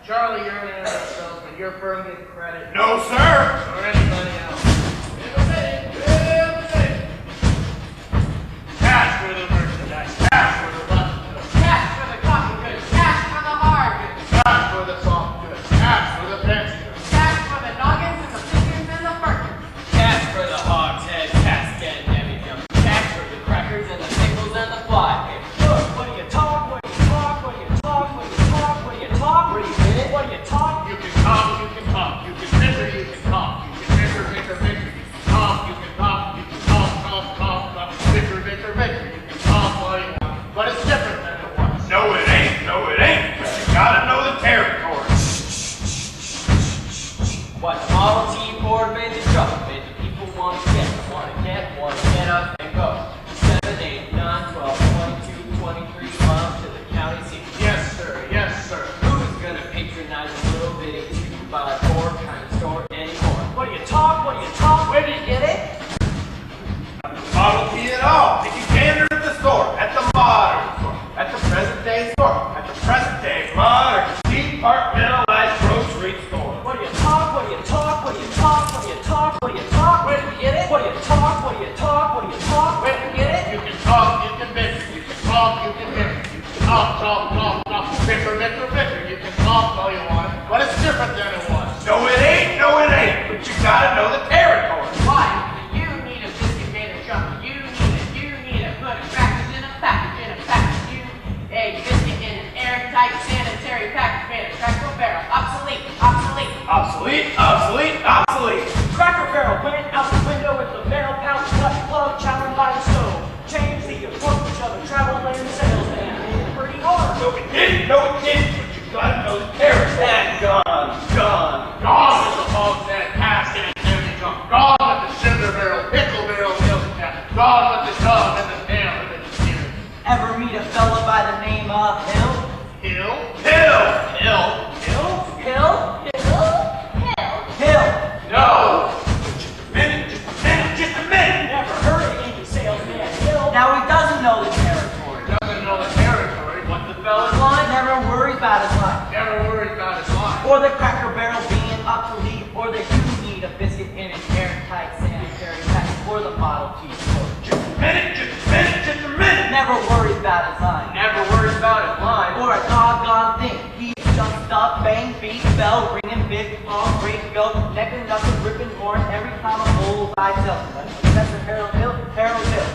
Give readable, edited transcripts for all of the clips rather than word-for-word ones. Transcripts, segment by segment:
Charlie, you're an internet salesman. Your firm gets credit. No, sir. Or anybody else. Cash for the merchandise. Cash for the rough goods. Cash for the cotton goods. Cash for the hard goods. Cash for the soft goods. Cash for the fancy goods. Cash for the noggins and the fingers and the burgers. Cash for the hogshead, casket, and everything. Cash for the crackers and the pickles and the fly. Look, what do you talk? What do you talk? What do you talk? What do you talk? What do you talk? Where do you get it? What do you talk? You can talk, you can talk. You can bicker, you can talk. You can bicker, bicker, bicker. You can talk, you can talk. You can talk, talk, talk, talk. Bicker, bicker, bicker. You can talk all you want. But it's different than it was. No, it ain't. No, it ain't. But you gotta know the territory. What the Model T Ford made the trouble, made the people want to get up and go. 7, 8, 9, 12, 22, 23 miles to the county seat. Yes, sir. Yes, sir. Who's gonna patronize a little bitty 2x4 kind of store anymore? What do you talk? What do you talk? Where do you get it? Model T at all. If you gander at the store, at the modern store, at the present day store, at the present day modern departmentalized grocery store. What do you talk? What do you talk? What do you talk? What do you talk? What do you talk? Where do you get it? What do you talk? What do you talk? What do you talk? Where do you get it? You can talk, you can bicker. You can talk, you can bicker. You can talk, talk, talk, talk. Bicker, bicker, bicker. You can talk all you want, but it's different than it was. No, it ain't. No, it ain't. But you gotta know the territory. Why? You need a biscuit made of junk. You need it. Put a crackers in a package, a biscuit in an airtight sanitary package made of Cracker Barrel. Obsolete. Obsolete, obsolete, obsolete. Cracker Barrel went out the window with the barrel pouch cut plug challenged by the stove. Changed the approach of a traveling salesman. Made it pretty hard. No, it didn't. No, it didn't. But you gotta know the territory. And gone. Gone with the hogshead, casket, and everything gone. Gone with the sugar barrel, pickle barrel, milk cap. Gone with the dove and the tail and the skin. Ever meet a fella by the name of Hill? Hill. No. Just a minute. Never heard of any salesman Hill. Now he doesn't know the territory. Doesn't know the territory. What's the fella's Line never worries about his life. Never worried about his life. Or the Cracker Barrel being obsolete. Or that you need a biscuit in an airtight sanitary package. Or the Model T Ford. Just a minute. Never worries about his line. Never worried about his life. Or a doggone thing. He's jumped up, bang, beat, bell, ringing, big, long, great, go, neck and knuckle, ripping horn every time a bullseye tells him. Professor Harold Hill.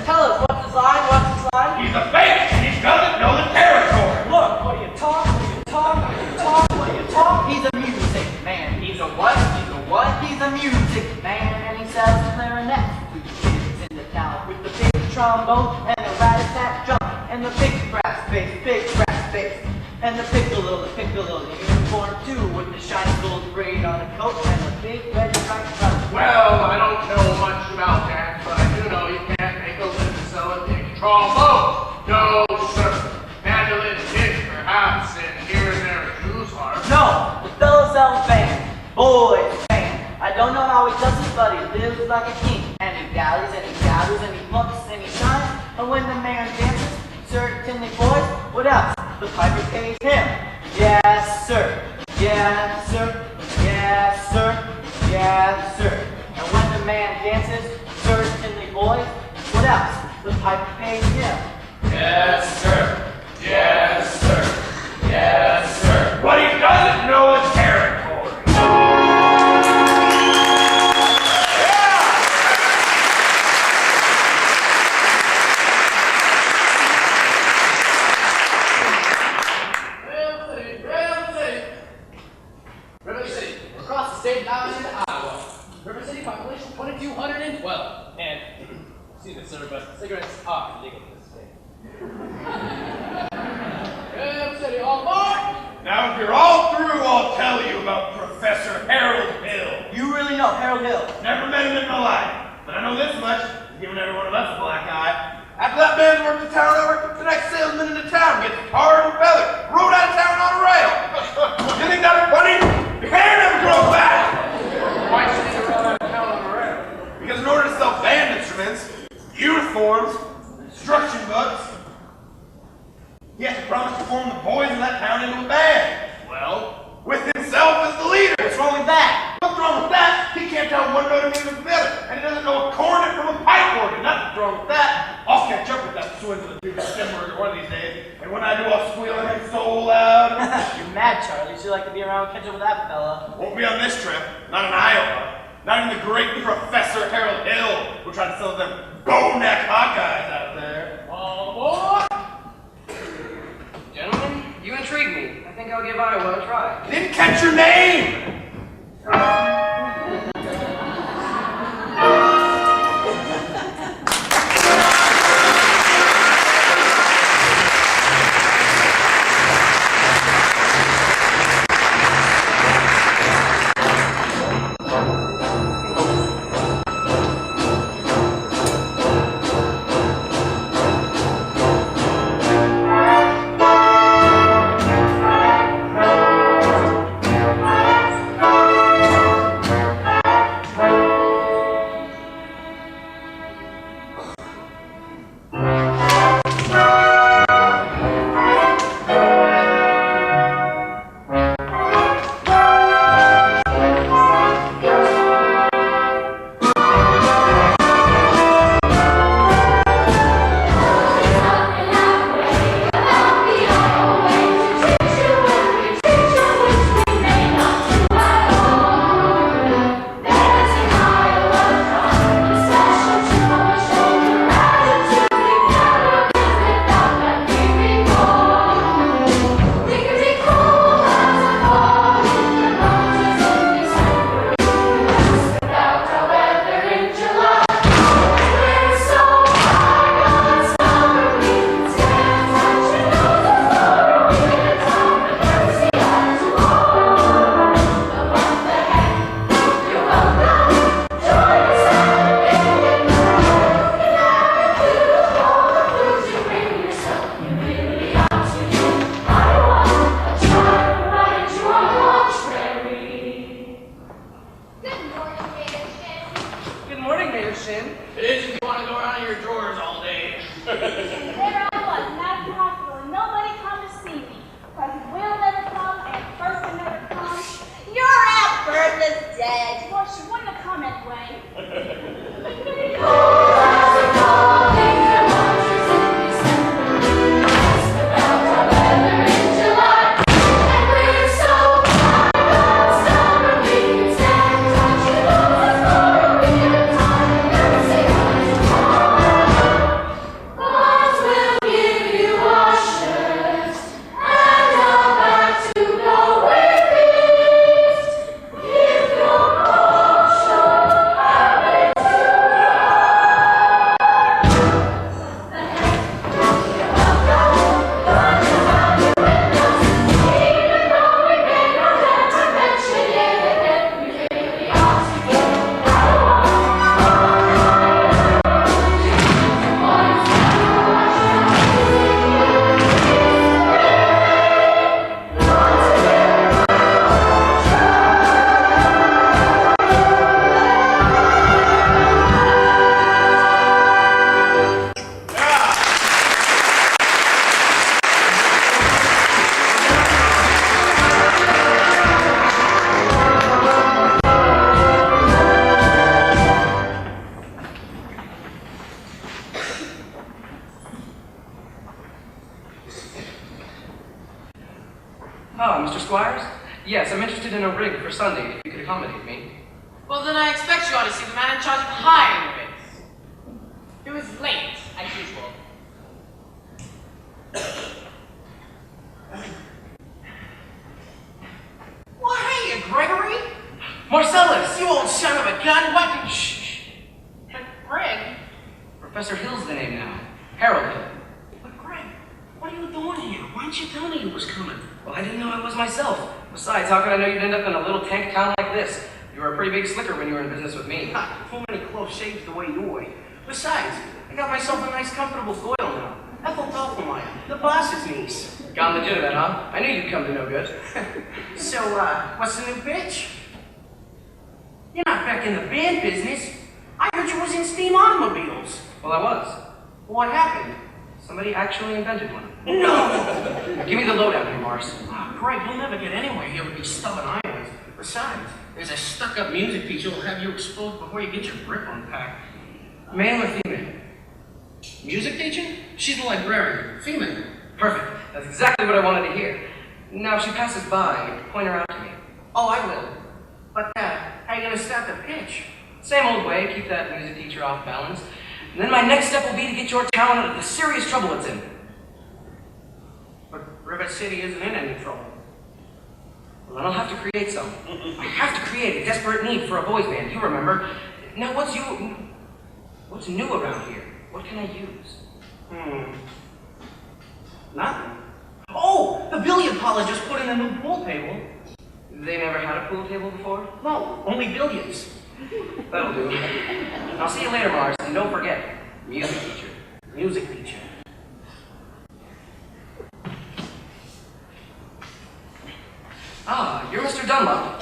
Tell us, what's his line? He's a fake. He doesn't know the territory. Look, what do you talk? He's a music man. He's a what? He's a music man, and he sells clarinets to kids in the town with the big trombone and the rat-a-tat drum and the big brass bass, and the piccolo, the unicorn too with the shiny gold braid on the coat and the big red striped trousers. Well, I don't know much about that, but I do know you can't make a living selling big trombone. No, sir. Mandolin big, perhaps, and here and there a Jew's harp. No, the fellow sells band, boys band. I don't know how he does it, but he lives like a king. And he dallies and he gathers and he looks and he shines. And when the man dances, certainly boys, what else? The piper pays him. Yes, sir. And when the man dances, certainly boys, what else? The piper pays him. Yes, sir. But he doesn't know the territory. River City. Across the state line in Iowa. River City population 2,212. And, excuse me, sir, but cigarettes are legal in this state. River City, all aboard! Now, if you're all through, I'll tell you about Professor Harold Hill. You really know Harold Hill? Never met him in my life, but I know this much. He's given every one of us a black eye. After that man's worked the town over, the next salesman in the town gets tarred and feathered, rode out of town on a rail. You think that's funny? Your hair never grows back. Why should you rode out of town on a rail? Because in order to sell band instruments, uniforms, instruction books, he has to promise to form the boys in that town into a band. Well, with himself as the leader. What's wrong with that? What's wrong with that? He can't tell one note of music from the other, and he doesn't know a cornet from a pipe organ. Nothing's wrong with that. I'll catch up with that swindler dude December one of these days, and when I do, I'll squeal at him so loud. You're mad, Charlie. You like to be around catch up with that fella. Won't be on this trip, not in Iowa. Not even the great Professor Harold Hill who tried to sell them bow-neck Hawkeyes out there. Oh, boy. Gentlemen, you intrigue me. I think I'll give Iowa a try. I didn't catch your name! Mr. Squires? Yes, I'm interested in a rig for Sunday, if you could accommodate me. Well, then I expect you ought to see the man in charge of hiring rigs. He was late, as usual. Well, hey, Gregory! Marcellus! You old son of a gun! What? Shh! But Greg? Professor Hill's the name now. Harold Hill. But Greg, what are you doing here? Why didn't you tell me you was coming? Well, I didn't know I was myself. Besides, how could I know you'd end up in a little tank town like this? You were a pretty big slicker when you were in business with me. Too many close shaves the way you were. Besides, I got myself a nice, comfortable Goyle now. Ethel Doppelmayr, the boss's niece. Gone legitimate, huh? I knew you'd come to no good. So, what's the new pitch? You're not back in the band business. I heard you was in steam automobiles. Well, I was. What happened? Somebody actually invented one. No! Give me the lowdown here, Mars. Oh, Craig, you'll never get anywhere here with these stubborn Iowans. Besides, there's a stuck-up music teacher who'll have you exposed before you get your grip unpacked. Male or female? Music teacher? She's the librarian. Female. Perfect. That's exactly what I wanted to hear. Now, if she passes by, point her out to me. Oh, I will. But, how are you gonna start the pitch? Same old way, keep that music teacher off balance. And then my next step will be to get your town out of the serious trouble it's in. But River City isn't in any trouble. Well, then I'll have to create some. I have to create a desperate need for a boys band, you remember. Now, what's new around here? What can I use? Nothing. Oh, the billiard parlor just put in a new pool table. They never had a pool table before? No, only billiards. That'll do. I'll see you later, Mars, and don't forget, music teacher. Music teacher. Ah, you're Mr. Dunlop.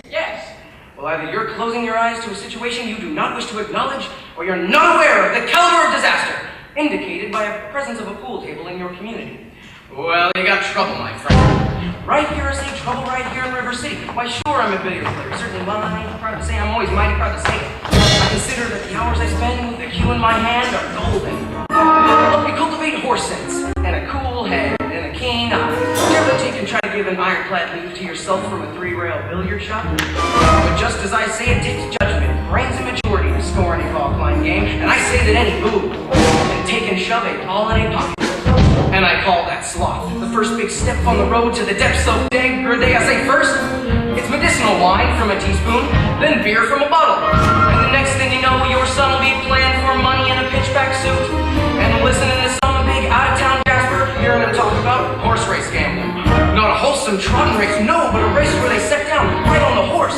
Yes. Well, either you're closing your eyes to a situation you do not wish to acknowledge, or you're not aware of the caliber of disaster indicated by a presence of a pool table in your community. Well, you got trouble, my friend. Right here, I say trouble right here in River City. Why, sure, I'm a billiard player. Certainly proud to say I'm always mighty proud to say it. I consider that the hours I spend with the cue in my hand are golden. Look, we cultivate horse sense, and a cool head, and a keen eye. Do you ever take and try to give an ironclad leave to yourself from a 3-rail billiard shop? But just as I say, it takes judgment, brains, and maturity to score any ball-flying game, and I say that any boob can take and shove a ball in a pocket. And I call that sloth. The first big step on the road to the depths of degradé. I say first, it's medicinal wine from a teaspoon, then beer from a bottle. And the next thing you know, your son will be playing for money in a pitchback suit, and listening to some big out-of-town Jasper, hearing him talk about horse race gambling. Not a wholesome trotting race, no, but a race where they set down right on the horse.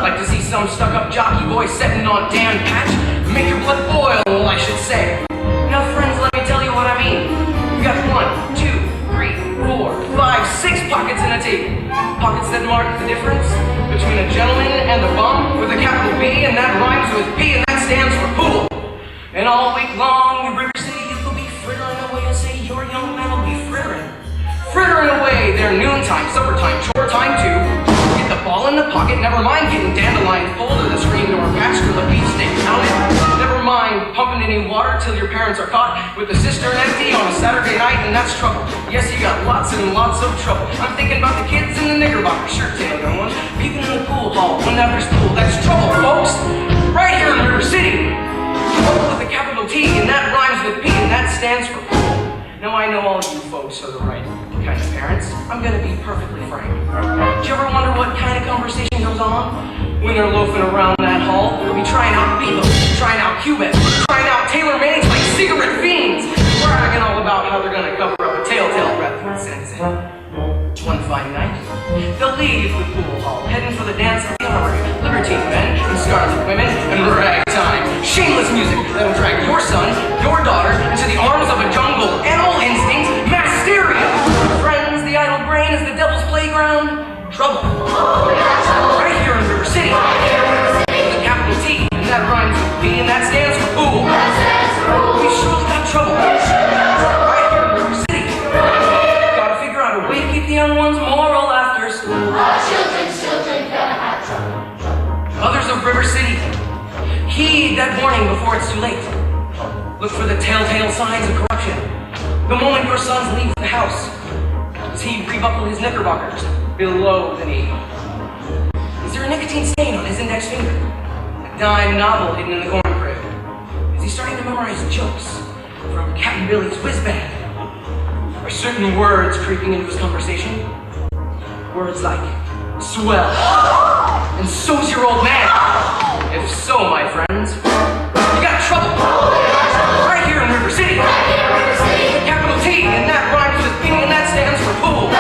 Like to see some stuck-up jockey boy setting on Dan Patch. Make your blood boil, I should say. Now, friends, let me tell you what I mean. You got 1, 2, 3, 4, 5, 6 pockets in a table. Pockets that mark the difference between a gentleman and a bum with a capital B, and that rhymes with P, and that stands for pool. And all week long, in River City, you could be frittering away and say your young man will be frittering. Frittering away their noontime, supper time, chore time too. Get the ball in the pocket, never mind getting dandelions pulled to the screen door patch for the beefsteak counted. Never mind pumping any water till your parents are caught with the cistern empty on a Saturday night, and that's trouble. Yes, you got lots and lots of trouble. I'm thinking about the kids in the Knickerbocker shirt tail young one, peeping in the pool hall when after school. That's trouble, folks. Right here in River City. Trouble with a capital T, and that rhymes with P, and that stands for pool. Now I know all you folks are the right kind of parents. I'm gonna be perfectly frank. Do you ever wonder what kind of conversation goes on when they're loafing around that hall? They'll be trying out Bebo, trying out Cubits, trying out tailor-mades like cigarette fiends, bragging all about how they're gonna cover up a telltale reference. One fine night, they'll leave the pool hall, heading for the dance of the armory, libertine men and scarlet women and ragtime. Shameless music that'll drag your son, your daughter, into the arms of a jungle, animal instincts, mass hysteria. Friends, the idle brain is the devil's playground. Trouble. Right here in River City. With a capital T, and that rhymes with P, and that stands for pool. We surely got trouble. Right here in River City. Gotta figure out a way to keep the young ones moral after school. Our children gonna have trouble. Others of River City, heed that warning before it's too late. Look for the telltale signs of corruption. The moment your sons leave the house, does he rebuckle his knickerbockers below the knee? Is there a nicotine stain on his index finger? A dime novel hidden in the corn crib? Is he starting to memorize jokes from Captain Billy's whiz band? Are certain words creeping into his conversation? Words like swell and so's your old man. If so, my friends, you got trouble. Right here in River City. The capital T, and that rhymes with P, and that stands for pool.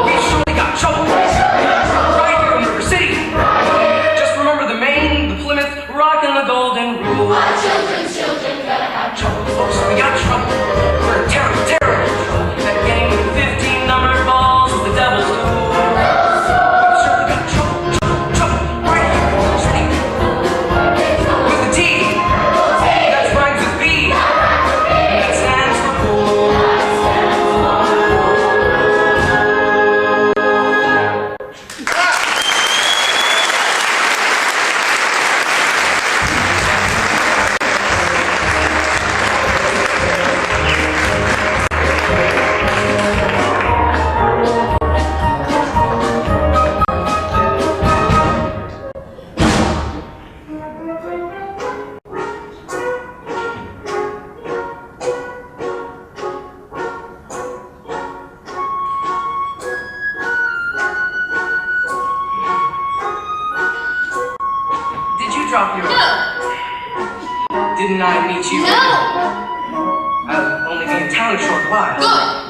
We surely got trouble. Right here in River City. Just remember the Maine, the Plymouth Rock, and the Golden Rule. Our children gonna have trouble. Folks, we got trouble. We're in terrible, terrible trouble. That game with 15 numbered balls is the devil's tool. We surely got trouble, trouble, trouble. Right here in River City. With the T. didn't I meet you? No! I'll only be in town a short while. Good!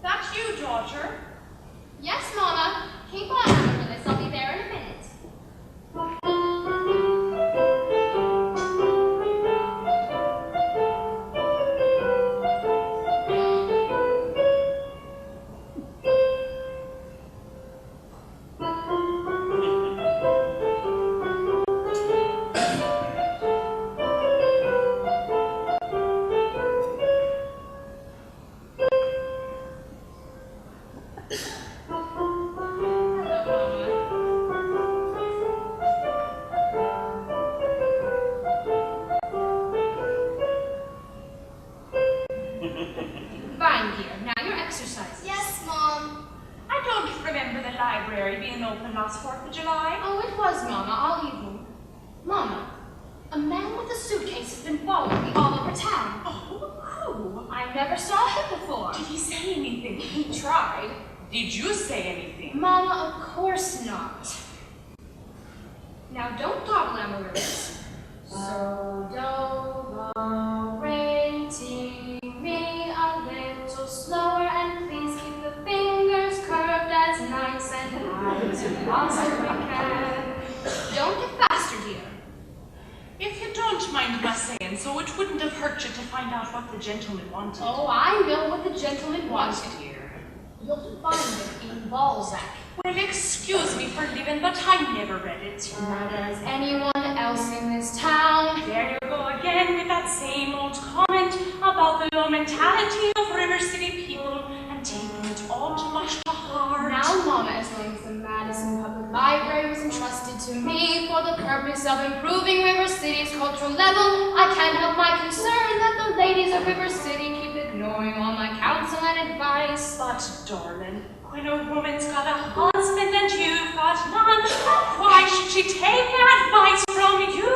That's you, daughter. Yes, Mama. Keep on after this. I'll be there in a minute. Fine, dear. Now your exercises. Yes, Mom. I don't remember the library being open last 4th of July. Oh, it was, Mama, all evening. Mama, a man with a suitcase has been following me all over town. Oh, who? I never saw him before. Did he say anything? He tried. Did you say anything? Mama, of course not. Now don't dawdle, Amaryllis. So do, re, ti, mi, a little slower, and please keep the fingers curved as nice and high as you possibly can. Don't get faster, dear. If you don't mind my saying so, it wouldn't have hurt you to find out what the gentleman wanted. Oh, I know what the gentleman wants. What, dear? You'll find it in Balzac. Well, excuse me for living, but I never read it. Not as anyone else in this town. There you go again with that same old comment about the low mentality of River City people and taking it all too much to heart. Now, Mama, as long as the Madison Public Library was entrusted to me for the purpose of improving River City's cultural level, I can't help my concern that the ladies of River City keep ignoring all my counsel and advice. But, darling, when a woman's got a husband and you've got none, why should she take advice from you?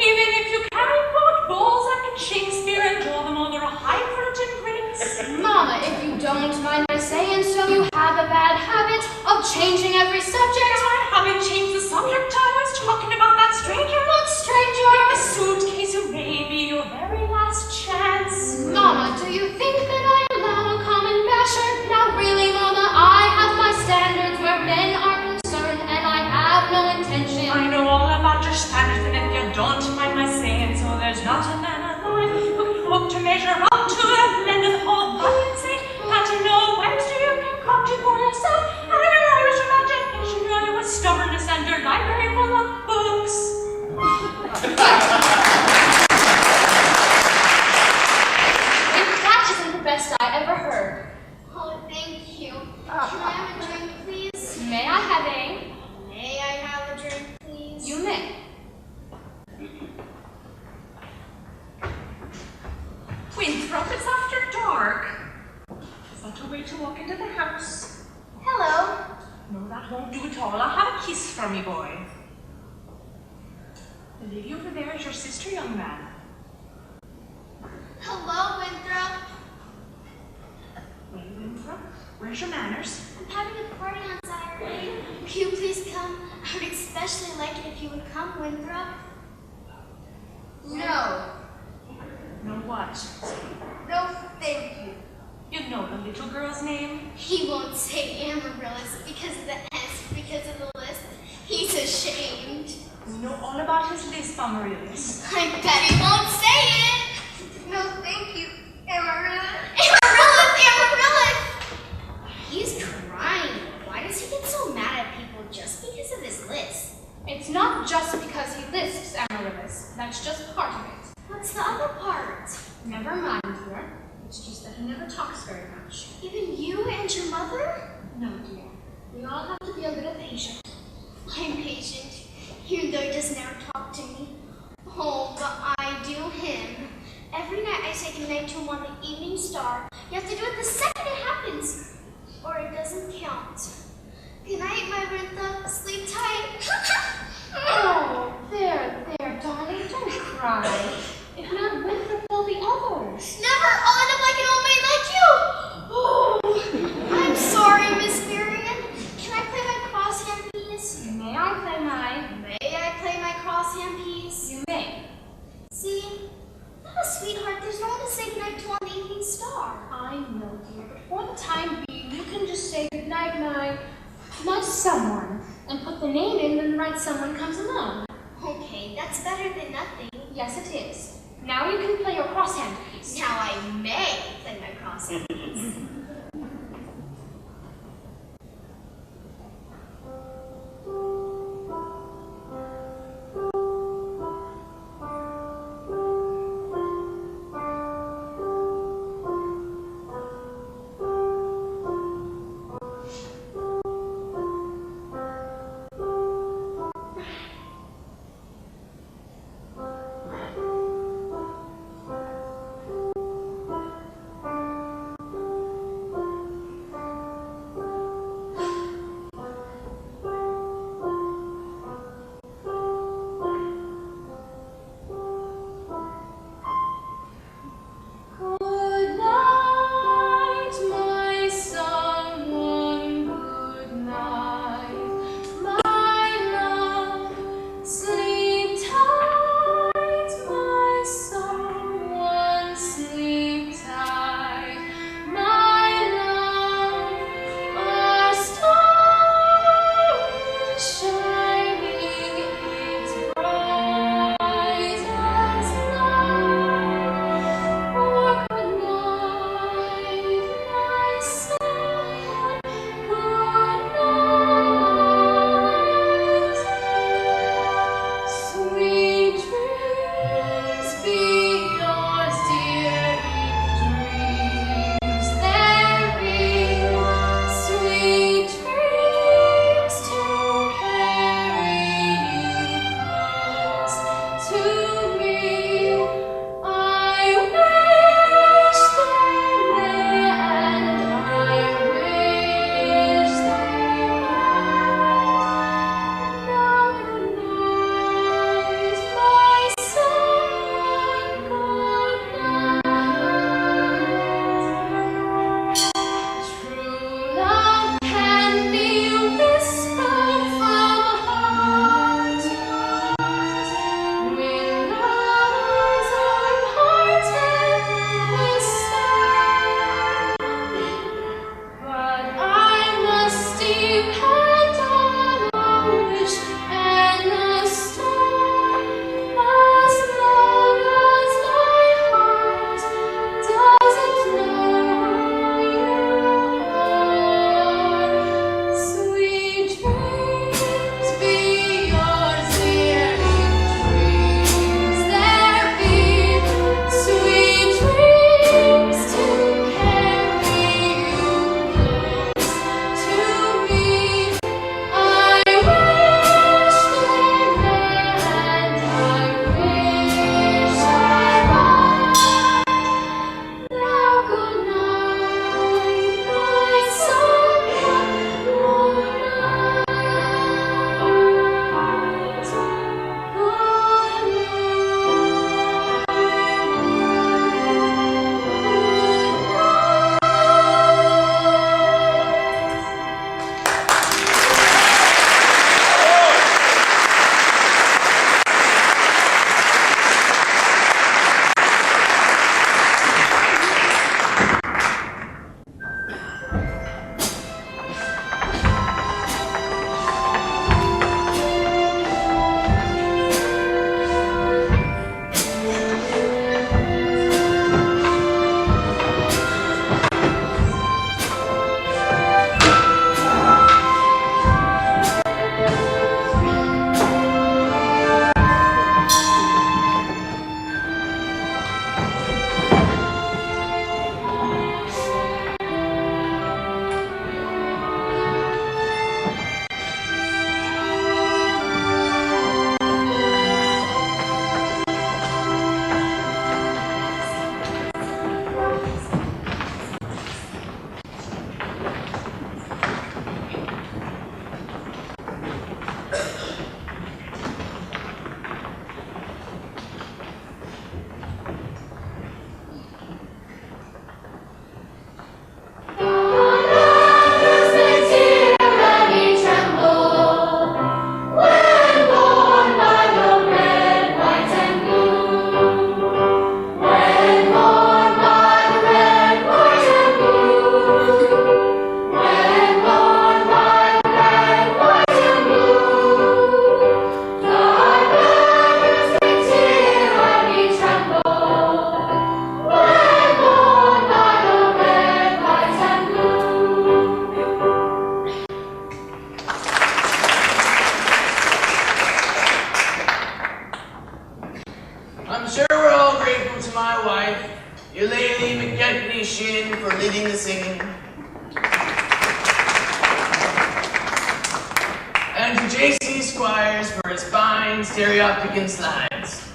Even if you can quote Balzac and Shakespeare and draw them all their highfalutin Greeks. Mama, if you don't mind my saying so, you have a bad habit of changing every subject. I haven't changed the subject. I was talking about that stranger. What stranger? The suitcase who may be your very last chance. Mama, do you think that I allow a common basher? Now really, Mama, I have my standards where men are concerned, and I have no intention. I know all about your standards, and if you don't mind my saying so, there's not a man alive who can hope to measure up to a blended whole buoyancy that in no Wednesday you can come to for yourself, and your Irish imagination, your stubbornness, and your library full of books. If that isn't the best I ever heard. Oh, thank you. Can I have a drink, please? May I have a? May I have a drink, please? You may. Winthrop, it's after dark. Is that a way to walk into the house? Hello. No, that won't do at all. I'll have a kiss from you, boy. The lady over there is your sister, young man. Hello, Winthrop. Well, Winthrop, where's your manners? I'm having a party on Saturday. Will you please come? I would especially like it if you would come, Winthrop. No. No what? No, thank you. You know the little girl's name? He won't say Amaryllis because of the S, because of the list. He's ashamed. know all about his lisp, Amaryllis. I bet he won't say it. No, thank you, Amaryllis. Amaryllis! He's crying. Why does he get so mad at people just because of his list? It's not just because he lisps, Amaryllis. That's just part of it. What's the other part? Never mind, dear. It's just that he never talks very much. Even you and your mother? No, dear. We all have to be a little patient. I'm patient, even though he does never talk to me. Oh, but I do him. Every night I say goodnight to him on the evening star. You have to do it the second it happens, or it doesn't count. Good night, my Bertha. Sleep tight. Oh, there, darling. Don't cry. If not Winthrop, there'll be others. Never! I'll end up like an old maid like you! Oh, I'm sorry, Miss Marion. Can I play my crosshand piece? May I play mine? May I play my crosshand piece? You may. See? I'm a sweetheart. There's no one to say goodnight to on the evening star. I know, dear, but for the time being, you can just say goodnight, my someone, and put the name in when the right someone comes along. Okay, that's better than nothing. Yes, it is. Now you can play your crosshand piece. Now I may play my crosshand piece. the singing. And to J.C. Squires for his fine stereopticon slides.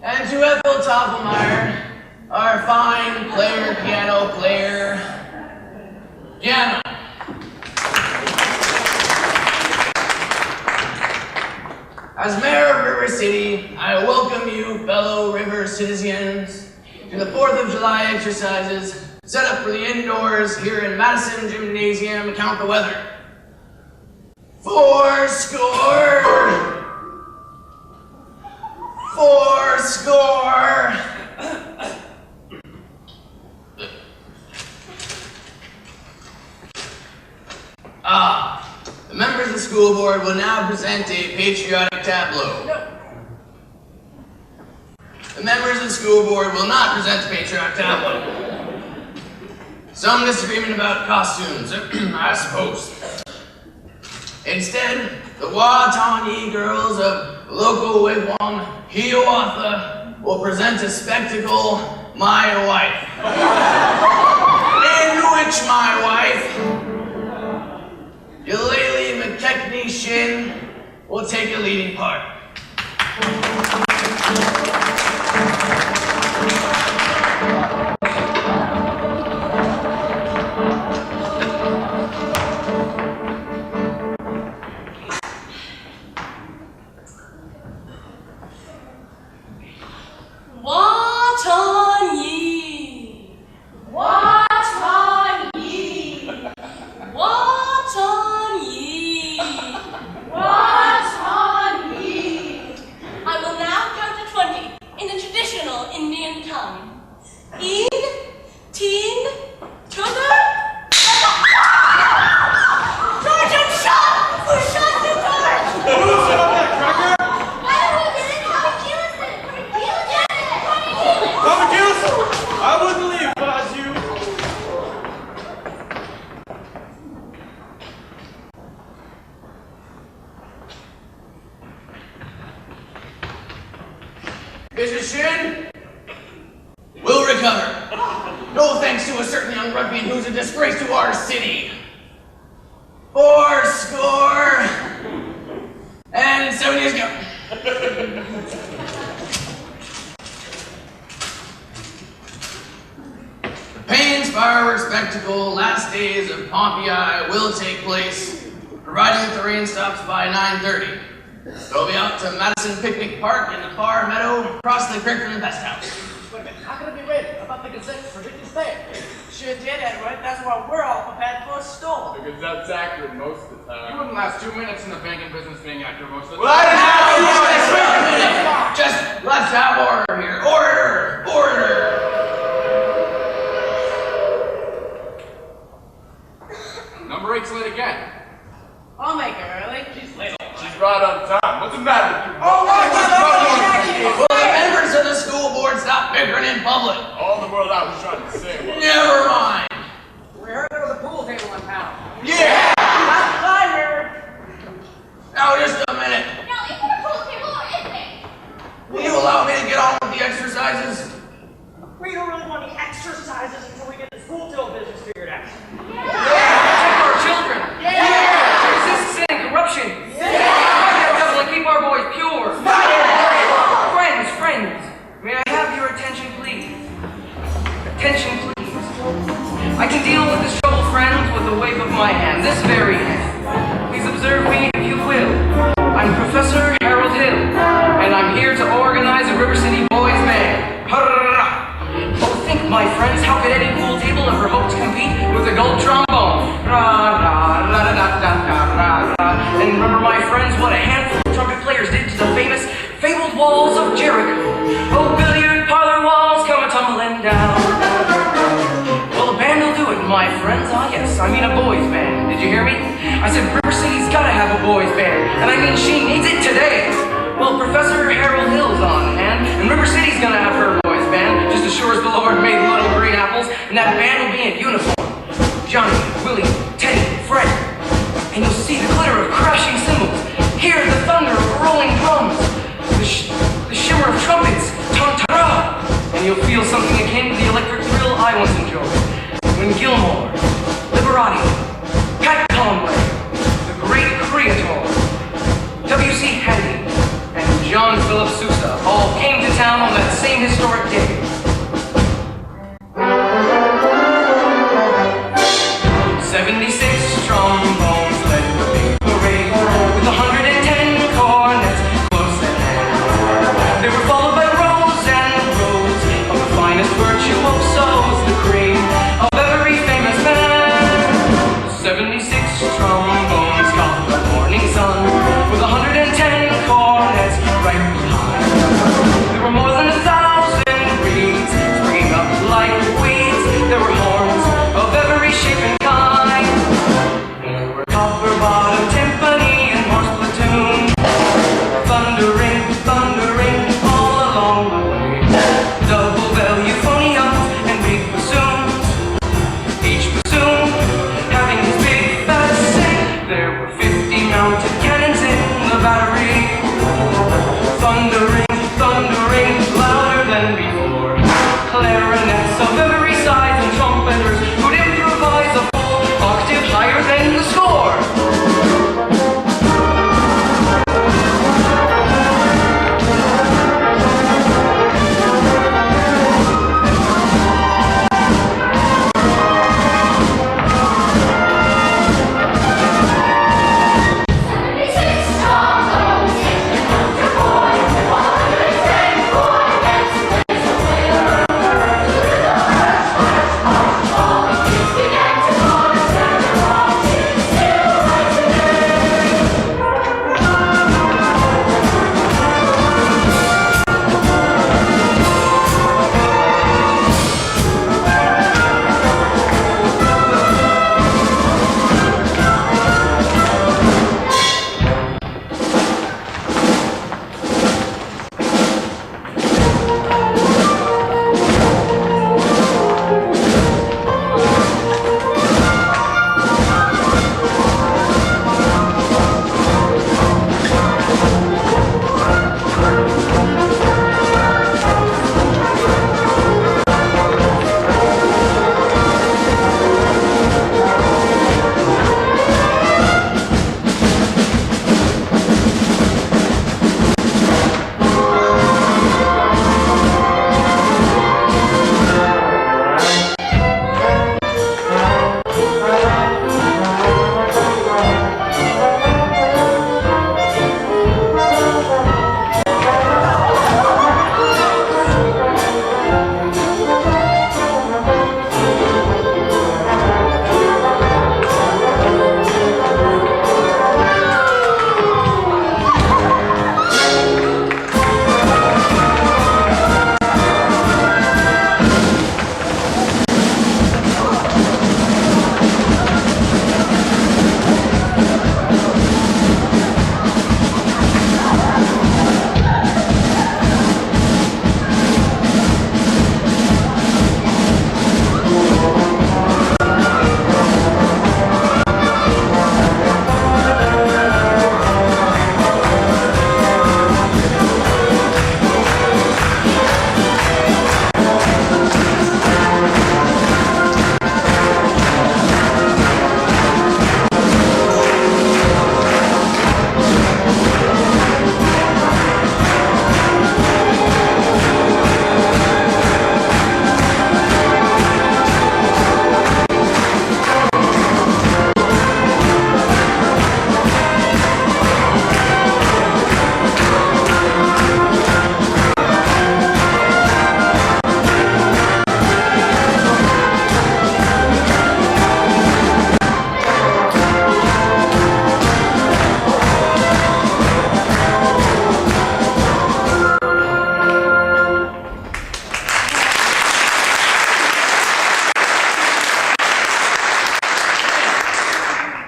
And to Ethel Toppelmeyer, our fine piano player, piano. As Mayor of River City, I welcome you, fellow River citizens, to the 4th of July exercises set up for the indoors here in Madison Gymnasium. Count the weather. 4-score! 4-score! The members of the school board will now present a patriotic tableau. The members of the school board will not present a patriotic tableau. Some disagreement about costumes, I suppose. Instead, the Watawni girls of local wigwam Hiawatha will present a spectacle, My Wife. In which my wife, Eulalie McKechnie Shin, will take a leading part. What on ye? What on ye? What on ye? What on ye? I will now count to 20 in the traditional Indian tongue. In, teen, together. George, I'm shot! Who shot you, George? Who shot that cracker? Papa Gillis, I wouldn't leave if I was you. Mrs. Shin will recover. No thanks to a certain young rugbyman who's a disgrace to our city. 4-score and 7 years ago. The Payne's fireworks spectacle, last days of Pompeii, will take place, providing that the rain stops by 9:30. They'll be out to Madison Picnic Park in the far meadow, across the creek from the Best House. Wait a minute, how can it be read? I thought the Gazette predicted that. Sure did, Edward. That's why we're all prepared for a storm. Because that's accurate most of the time. You wouldn't last 2 minutes in the banking business being accurate most of the Well, time. Just let's have order here. Order! Order! Number 8's late again. I'll make her early. She's late. She's right on time. What's the matter with you? Will the members of the school board stop bickering in public? All the world I was trying to say was... Never mind. We heard there was a pool table in town. Yeah! I heard. Now just a minute. Now, is it a pool table or isn't it? Will you allow me to get on with the exercises? We don't really want any exercises until we get this pool table business figured out. Protect our children. Resist sin and corruption. Fight the devil and keep our boys pure. Friends, may I have your attention, please? Attention, please. I can deal with this trouble, friends, with a wave of my hand, this very hand. Please observe me, if you will. I'm Professor Harold Hill, and I'm here to organize a River City Boys Band. Hurrah! Oh, think, my friends, how could any pool table ever hope to compete with a gold trombone? And remember, my friends, what a handful of trumpet players did to the famous, fabled walls of Jericho. Oh, billiard parlor walls come a-tumbling down. Well, a band will do it, my friends. Ah, yes, I mean a boys' band. Did you hear me? I said River City's gotta have a boys' band, and I mean she needs it today. Well, Professor Harold Hill's on hand, and River City's gonna have her boys' band, just as sure as the Lord made little green apples, and that band will be in uniform. Johnny, Willie, Teddy, Fred. And you'll see the glitter of crashing cymbals, hear the thunder of rolling drums, the shimmer of trumpets, tantara. you'll feel something akin to the electric thrill I once enjoyed when Gilmore, Liberati, Pat Conway, the great Creator, W.C. Handy, and John Philip Sousa all came to town on that same historic day. 76 trombones led the big parade with 110 cornets close at hand. They were followed by rows and rows of the finest virtuosos, the cream of every famous band. 76 trombones caught the morning sun with 110 cornets right behind. There were more than 1,000 reeds springing up like weeds. There were horns of every shape and kind. There were copper-bottom timpani and horse platoon, thundering, thundering all along the way. Double bell euphoniums and big bassoons, each bassoon having his big fat sing. There were 50 mounted cannons in the battery, thundering, thundering louder than before. Clarinets of every size and trumpeters who'd improvise a full octave higher than the score.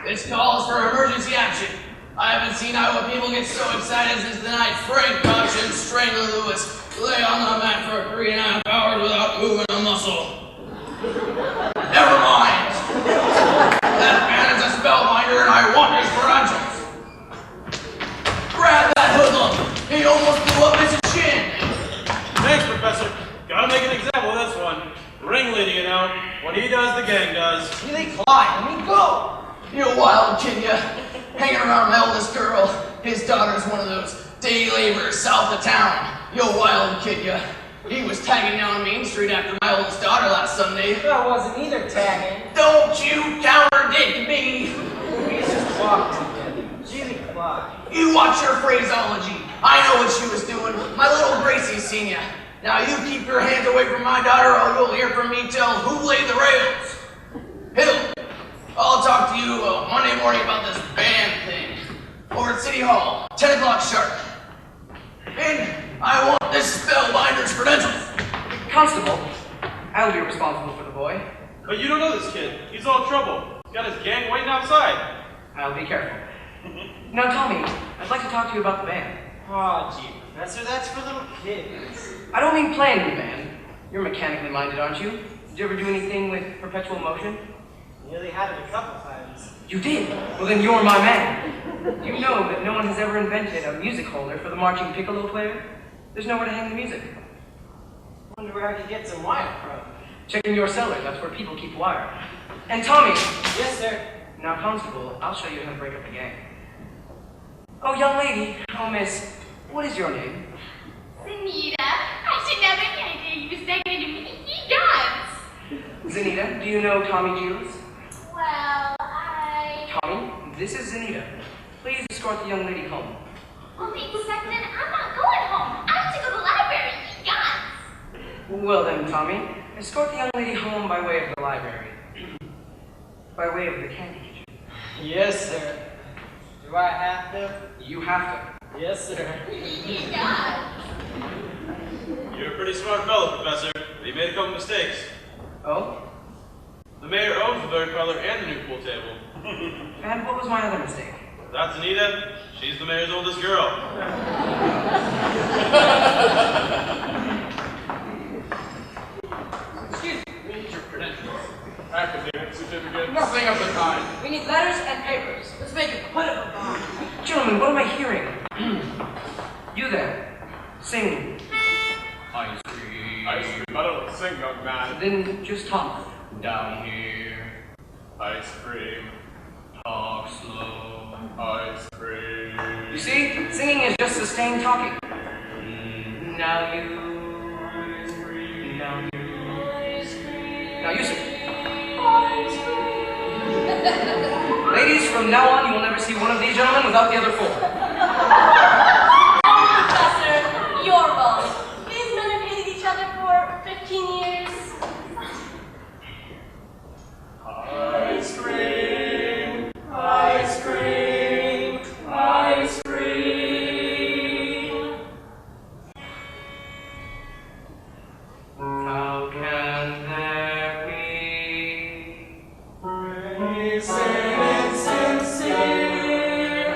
This calls for emergency action. I haven't seen Iowa people get so excited since the night Frank Koch and Strangler Lewis lay on the mat for 3.5 hours without moving a muscle. Never mind. That man is a spellbinder and I want his branches. Grab that hoodlum. He almost blew up his chin. Thanks, Professor. Gotta make an gang does. You think Clyde? I mean, go! You wild kid, ya. Hanging around my oldest girl. His daughter's one of those day laborers south of town. You wild kid, ya. He was tagging down Main Street after my oldest daughter last Sunday. I wasn't either tagging. Don't you counterdict me! He's just walking together. Jimmy Clyde. You watch your phraseology. I know what she was doing. My little Gracie's seen ya. Now you keep your hands away from my daughter or you'll hear from me till who laid the rails. Hill, I'll talk to you Monday morning about this band thing. Over at City Hall, 10 o'clock sharp. And I want this spellbinder's credentials. Constable, I'll be responsible for the boy. But you don't know this kid. He's all trouble. He's got his gang waiting outside. I'll be careful. Now, Tommy, I'd like to talk to you about the band. Oh, gee, Professor, that's for little kids. I don't mean playing in the band. You're mechanically minded, aren't you? Did you ever do anything with perpetual motion? Nearly had it a couple times. You did? Well, then you're my man. You know that no one has ever invented a music holder for the marching piccolo player? There's nowhere to hang the music. Wonder where I could get some wire from. Check in your cellar, that's where people keep wire. And Tommy! Yes, sir. Now, Constable, I'll show you how to break up the gang. Oh, young lady. Oh, miss. What is your name? Anita, I should never any idea you was taking to me. He does. Zanita, do you know Tommy Giles? Well, Tommy, this is Zanita. Please escort the young lady home. Only Sexton, I'm not going home. I have to go to the library. He does. Well then, Tommy, escort the young lady home by way of the library. By way of the candy kitchen. Yes, sir. Do I have to? You have to. Yes, sir. He does. You're a pretty smart fellow, Professor, but you made a couple mistakes. Oh? The mayor owns the Berry Parlor and the new pool table. And what was my other mistake? That's Anita. She's the mayor's oldest girl. Excuse me, we need your credentials. Academic certificate. Nothing of the kind. We need letters and papers. Let's make it put up a bomb. Gentlemen, what am I hearing? You there. Sing. Ice cream. Ice cream. I don't sing, young man. Then just talk. Down here. Ice cream. Talk slow. Ice cream. You see, singing is just sustained talking. Now you. Now you. Now you sing. Ladies, from now on, you will never see one of these gentlemen without the other four. Oh, Professor, you're wrong. These men have hated each other for 15 years. Ice cream. Ice cream. Ice cream. How can there be Praise and sincere.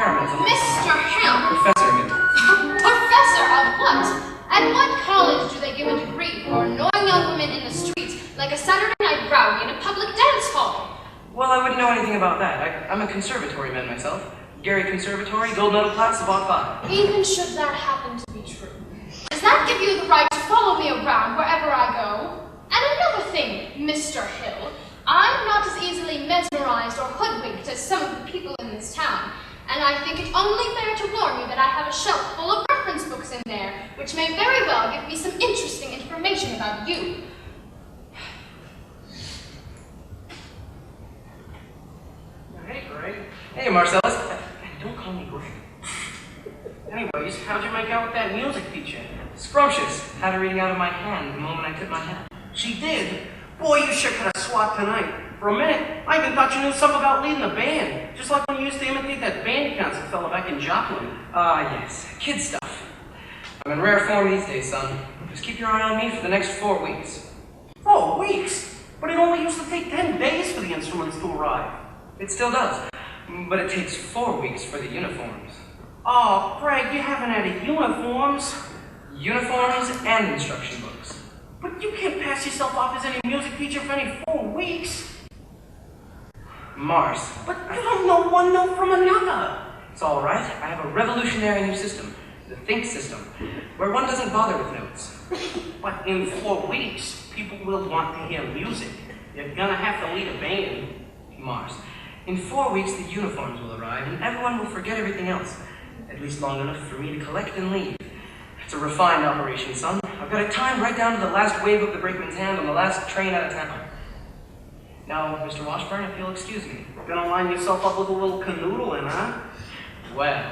impairments. Mr. Hill? Professor Hill. Professor of what? At what college do they give a degree for annoying young women in the streets like a Saturday night rowdy in a public dance hall? Well, I wouldn't know anything about that. I'm a conservatory man myself. Gary Conservatory, gold medal class, Savant 5. Even should that happen to be true, does that give you the right to follow me around wherever I go? And another thing, Mr. Hill, I'm not as easily mesmerized or hoodwinked as some of the people in this town, and I think it only fair to warn you that I have a shelf full of reference books in there, which may very well give me some interesting information about you. Hey, Greg. Hey, Marcellus. Don't call me Greg. Anyways, how'd you make out with that music teacher? Scrumptious. Had her reading out of my hand the moment I tipped my hat. She did? Boy, you sure could have swat tonight. For a minute, I even thought you knew something about leading a band. Just like when you used to imitate that band concert fella back in Joplin. Yes. Kid stuff. I'm in rare form these days, son. Just keep your eye on me for the next 4 weeks. 4 weeks? But it only used to take 10 days for the instruments to arrive. It still does. But it takes 4 weeks for the uniforms. Oh, Greg, you haven't added uniforms. Uniforms and instruction books. But you can't pass yourself off as any music teacher for any 4 weeks. Mars. But you don't know one note from another. It's all right. I have a revolutionary new system, the Think system, where one doesn't bother with notes. But in 4 weeks, people will want to hear music. You're gonna have to lead a band. Mars. In 4 weeks, the uniforms will arrive, and everyone will forget everything else. At least long enough for me to collect and leave. It's a refined operation, son. I've got it timed right down to the last wave of the brakeman's hand on the last train out of town. Now, Mr. Washburn, if you'll excuse me. You're gonna line yourself up with a little canoodling, huh? Well,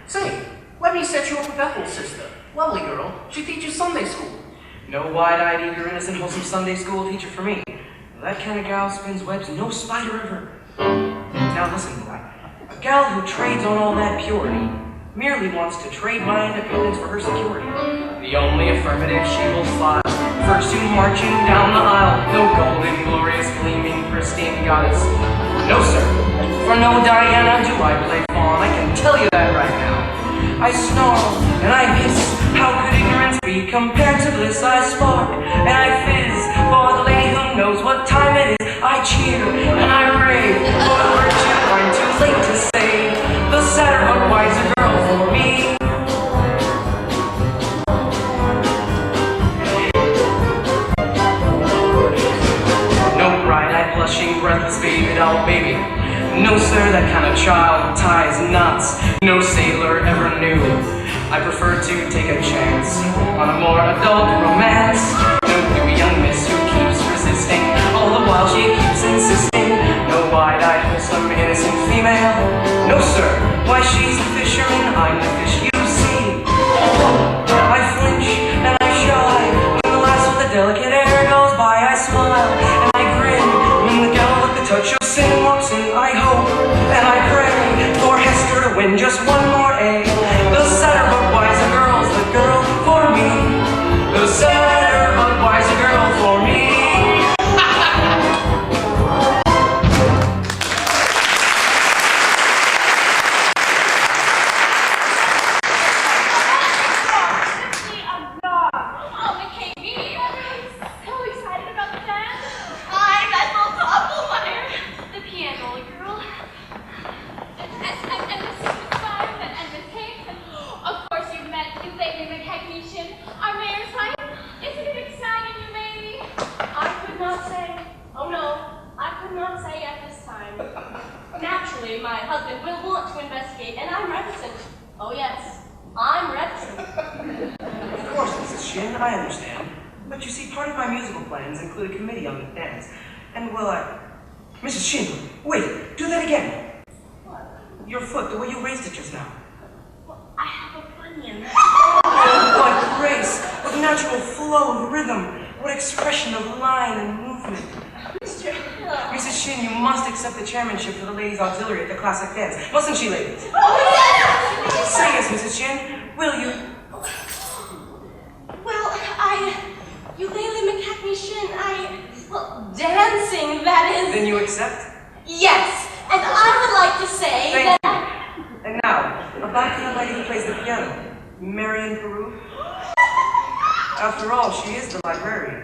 Say, let me set you up with Ethel's sister. Lovely girl. She teaches Sunday school. no wide-eyed, eager, innocent, wholesome Sunday school teacher for me. That kind of gal spins webs no spider ever. Now listen, boy. A gal who trades on all that purity merely wants to trade my independence for her security. The only affirmative she will file. First you marching down the aisle. No golden, glorious, gleaming, pristine goddess. No, sir. For no Diana do I play fawn. I can tell you that right now. I snarl and I hiss. How could ignorance be compared to bliss? I spark and I fizz. For the lady who knows what time it is, I cheer and I rave. For the virtue I'm too late to say. The sadder but wiser girl for me. No bright-eyed, blushing, breathless baby doll baby. No, sir, that kind of child ties knots no sailor ever knew. I prefer to take a chance on a more adult romance. No dewy young miss who keeps resisting, all the while she keeps insisting. No wide-eyed, wholesome, innocent female. No, sir, why she's the fisherman, I'm the fish you see. I flinch and I shy when the lass with the delicate air goes by. I smile and I grin when the gal with the touch of sin walks in. I hope and I pray for Hester to win just one more A. The sadder but wiser girl's the girl for me. The sadder but wiser girl for me. Naturally, my husband will want to investigate, and I'm reticent. Oh yes, I'm reticent. Of course, Mrs. Shin, I understand. But you see, part of my musical plans include a committee on the dance. And, well, Mrs. Shin, wait, do that again. What? Your foot, the way you raised it just now. Well, I have a bunion. Oh, what grace, what natural flow of rhythm, what expression of line and movement. Mr. Hill. Mrs. Shin, you must accept the chairmanship for the ladies' auxiliary at the classic dance. Mustn't she, ladies? Oh, yes! Say yes, Mrs. Shin. Will you? Well, ukulele McCackney Shin, well, dancing, that is. Then you accept? Yes, and I would like to say Thank that. you. And Now, back to the lady who plays the piano, Marion Peru. After all, she is the librarian.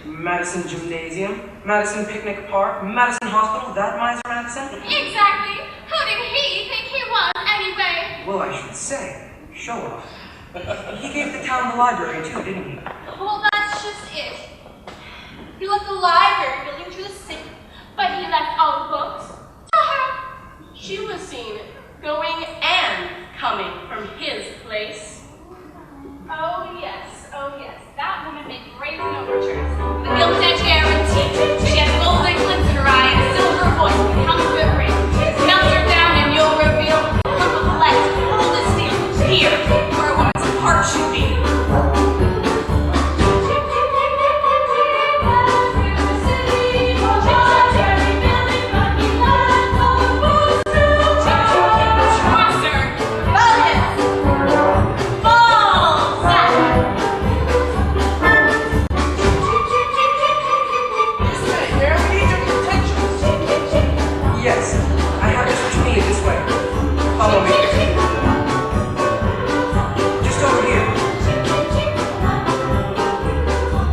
Madison Gymnasium, Madison Picnic Park, Madison Hospital, that Miser Madison? Exactly. Who did he think he was, anyway? Well, I should say, show off. He gave the town the library too, didn't he? Well, that's just it. He left the library building to the city, but he left all the books to her. She was seen going and coming from his place. Oh yes, that woman made brazen overtures. The gilt-edged guarantee. She had golden glints in her eye and a silver voice with a counterfeit ring. Melt her down and you'll reveal a lump of lead, cold as steel, here, where a woman's heart should be. Follow me. Just over here.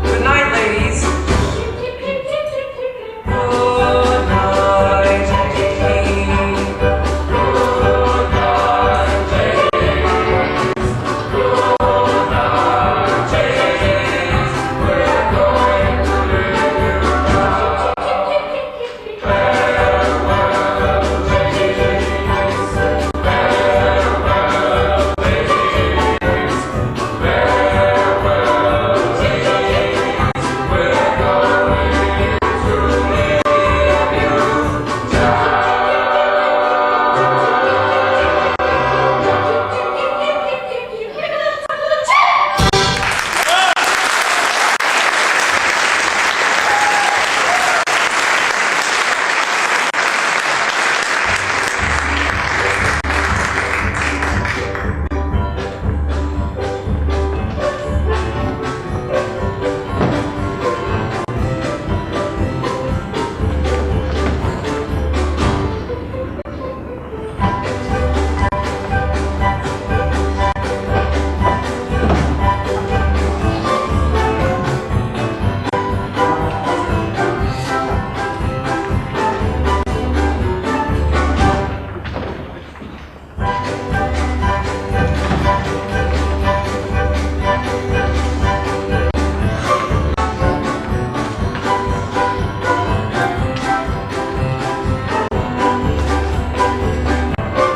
Good night, ladies. Good night, ladies. Good night, ladies. Good night, ladies. We're going to live you now. Farewell, ladies.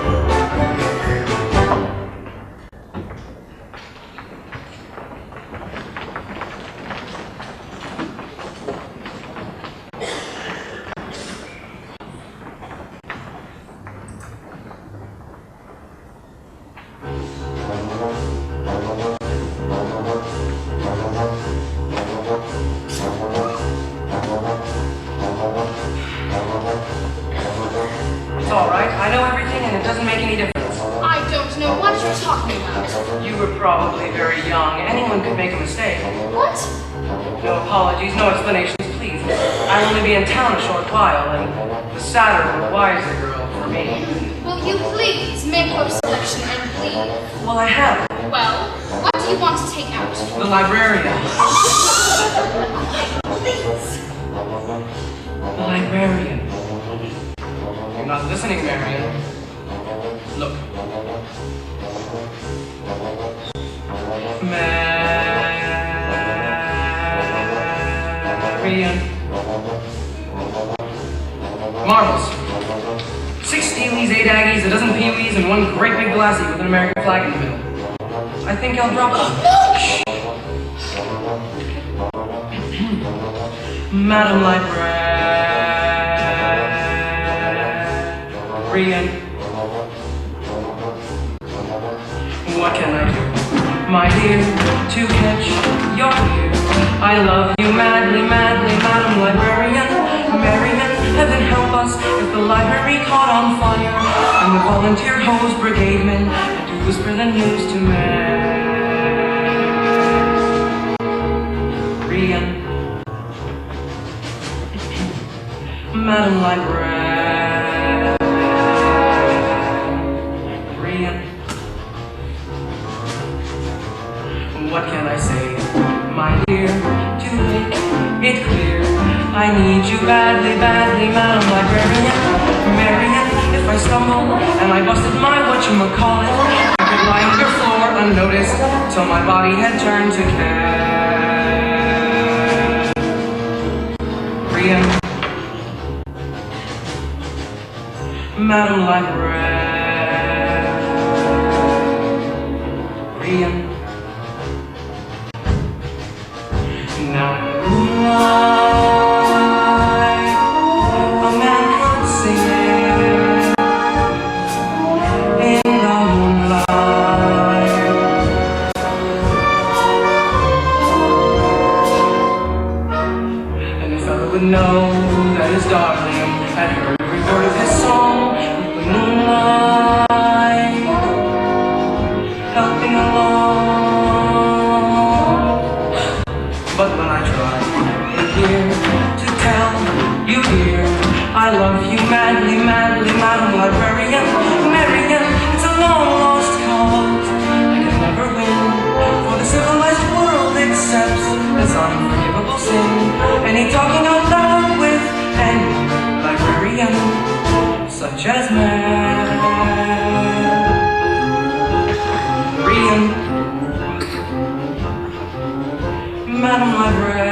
It's all right. I know everything, and it doesn't make any difference. I don't know what you're talking about. You were probably very young. Anyone could make a mistake. What? No apologies, no explanations, please. I'll only be in town a short while, and the sadder, the wiser girl for me. Will you please make your selection and leave? Well, I have. Well, what do you want to take out? The librarian. Please. The librarian. You're not listening, Marion. Look. Marion. Marbles. 6 Steelies, 8 Aggies, a dozen Pee-wees, and one great big glassy with an American flag in the middle. I think I'll drop it. Madam Librarian. What can I do, my dear, to catch your ear? I love you madly, madly, Madam Librarian. Marian, heaven help us if the library caught on fire, and the volunteer hose brigade men had to whisper the news to Marian. Madam Librarian. What can I say, my dear, to make it clear? I need you badly, badly, Madam Librarian. Marian, if I stumble and I busted my whatchamacallit, I could lie on your floor unnoticed till my body had turned to carrion. Madam Librarian. Now a man could sing in the moonlight, and a fellow would know that his darling had heard every word of his song with the moonlight helping along. But when I try here to tell you here, I love you madly, madly, Madam Librarian. Marian, it's a long lost cause I can never win, for the civilized world accepts this unforgivable sin. Any talking out loud with any librarian, such as Marian. Madam Librarian.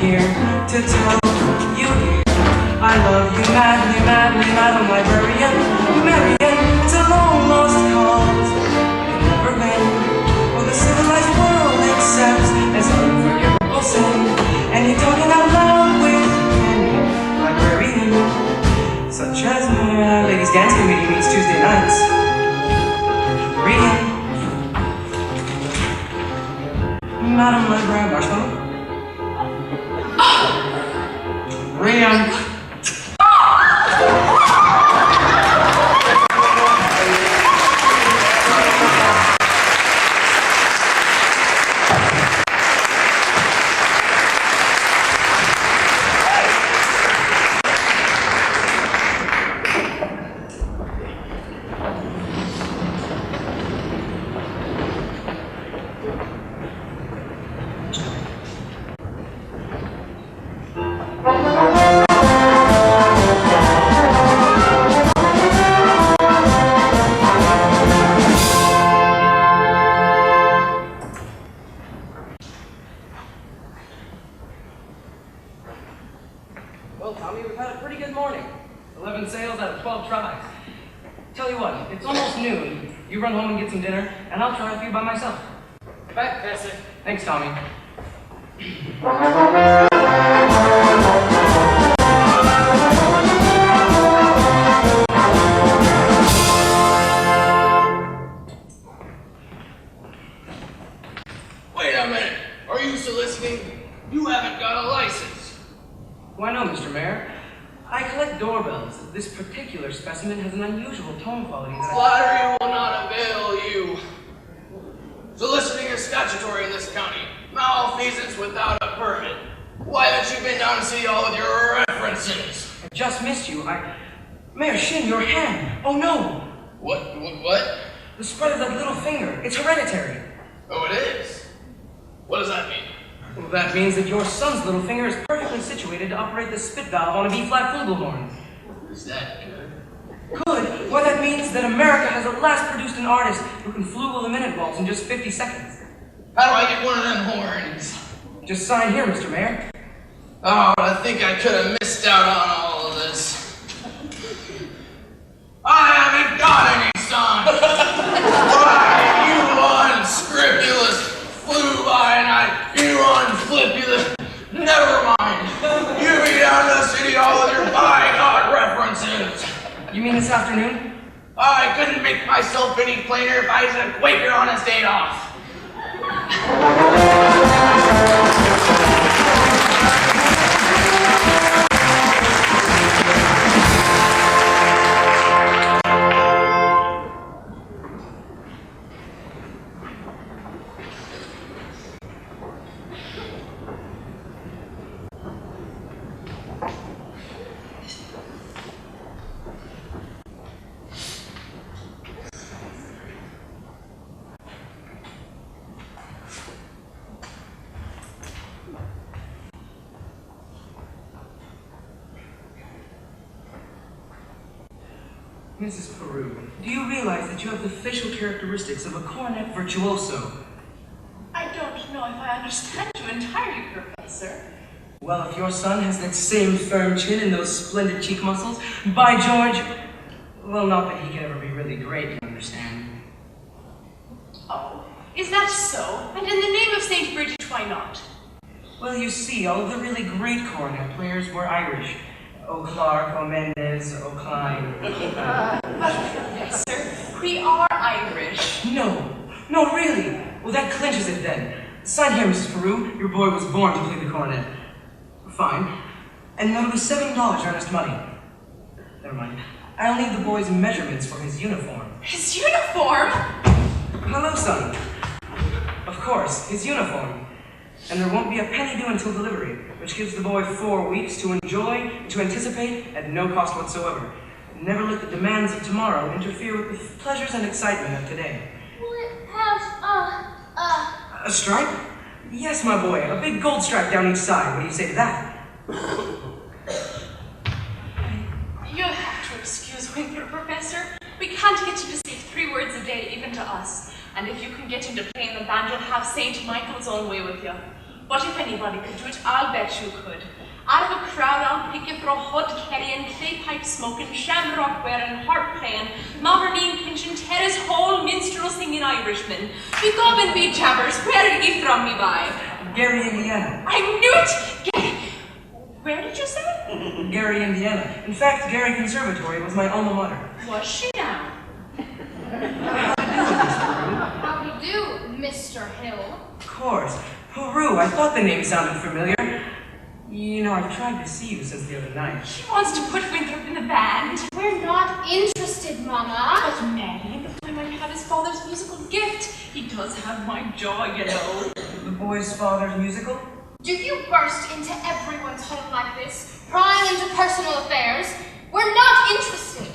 Here to tell you here, I love you madly, madly, Madam Librarian. Marian, it's a long lost cause I can never win, for the civilized world accepts as unforgivable sin. And you're talking out loud with any librarian, such as my ladies' dance committee meets Tuesday nights. Madam Librarian. Marshmallow? Rian. Well, Tommy, we've had a pretty good morning. 11 sales out of 12 tries. Tell you what, it's almost noon. You run home and get some dinner, and I'll try a few by myself. Bye, Professor. Thanks, Tommy. Why no, Mr. Mayor. I collect doorbells. This particular specimen has an unusual tone quality that Flattery will not avail you. Soliciting is statutory in this county. Malfeasance without a permit. Why haven't you been down to City Hall with your references? I just missed you. Mayor Shin, your hand. Oh no. What? The spread of that little finger. It's hereditary. Oh, it is? What does that mean? Well, that means that your son's little finger is perfectly situated to operate the spit valve on a B-flat flugelhorn. Is that good? Good? Well, that means that America has at last produced an artist who can flugel the minute waltz in just 50 seconds. How do I get one of them horns? Just sign here, Mr. Mayor. Oh, I think I could have missed out on all of this. I haven't got any sons! Why, you unscrupulous flew by night, you unflipulous. Never mind. You be down to the City Hall with your by-God references. You mean this afternoon? I couldn't make myself any plainer if I was a Quaker on his day off. Mrs. Peru, do you realize that you have the facial characteristics of a cornet virtuoso? I don't know if I understand you entirely, Professor. Well, if your son has that same firm chin and those splendid cheek muscles, by George... Well, not that he can ever be really great, you understand. Oh, is that so? And in the name of St. Bridget, why not? Well, you see, all of the really great cornet players were Irish. O'Clark, O'Mendez, O'Klein. But, Professor, we are Irish. No, really. Well, that clinches it then. Sign here, Mrs. Peru. Your boy was born to play the cornet. Fine. And that'll be $7 earnest money. Never mind. I'll need the boy's measurements for his uniform. His uniform? Hello, son. Of course, his uniform. And there won't be a penny due until delivery, which gives the boy 4 weeks to enjoy and to anticipate at no cost whatsoever. Never let the demands of tomorrow interfere with the pleasures and excitement of today. Will it have A stripe? Yes, my boy, a big gold stripe down each side. What do you say to that? You'll have to excuse Winthrop, Professor. We can't get you to say 3 words a day, even to us. And if you can get him to play in the band, you'll have St. Michael's own way with you. But if anybody could do it, I'll bet you could. Out of a crowd, I'll pick you for a hood carrying, clay pipe smoking, shamrock wearing, harp playing, Mavernine pinching, terrace whole minstrel singing Irishman. Be gobbin' be jabbers, where are ye from me by? Gary, Indiana. I knew it! Gary, where did you say? Gary, Indiana. In fact, Gary Conservatory was my alma mater. Was she now? How do you do, Mr. Hill? Of course. Peru, I thought the name sounded familiar. You know, I've tried to see you since the other night. She wants to put Winthrop in the band. We're not interested, Mama. But Mary, the boy might have his father's musical gift. He does have my jaw, you know. The boy's father's musical? Do you burst into everyone's home like this, prying into personal affairs? We're not interested.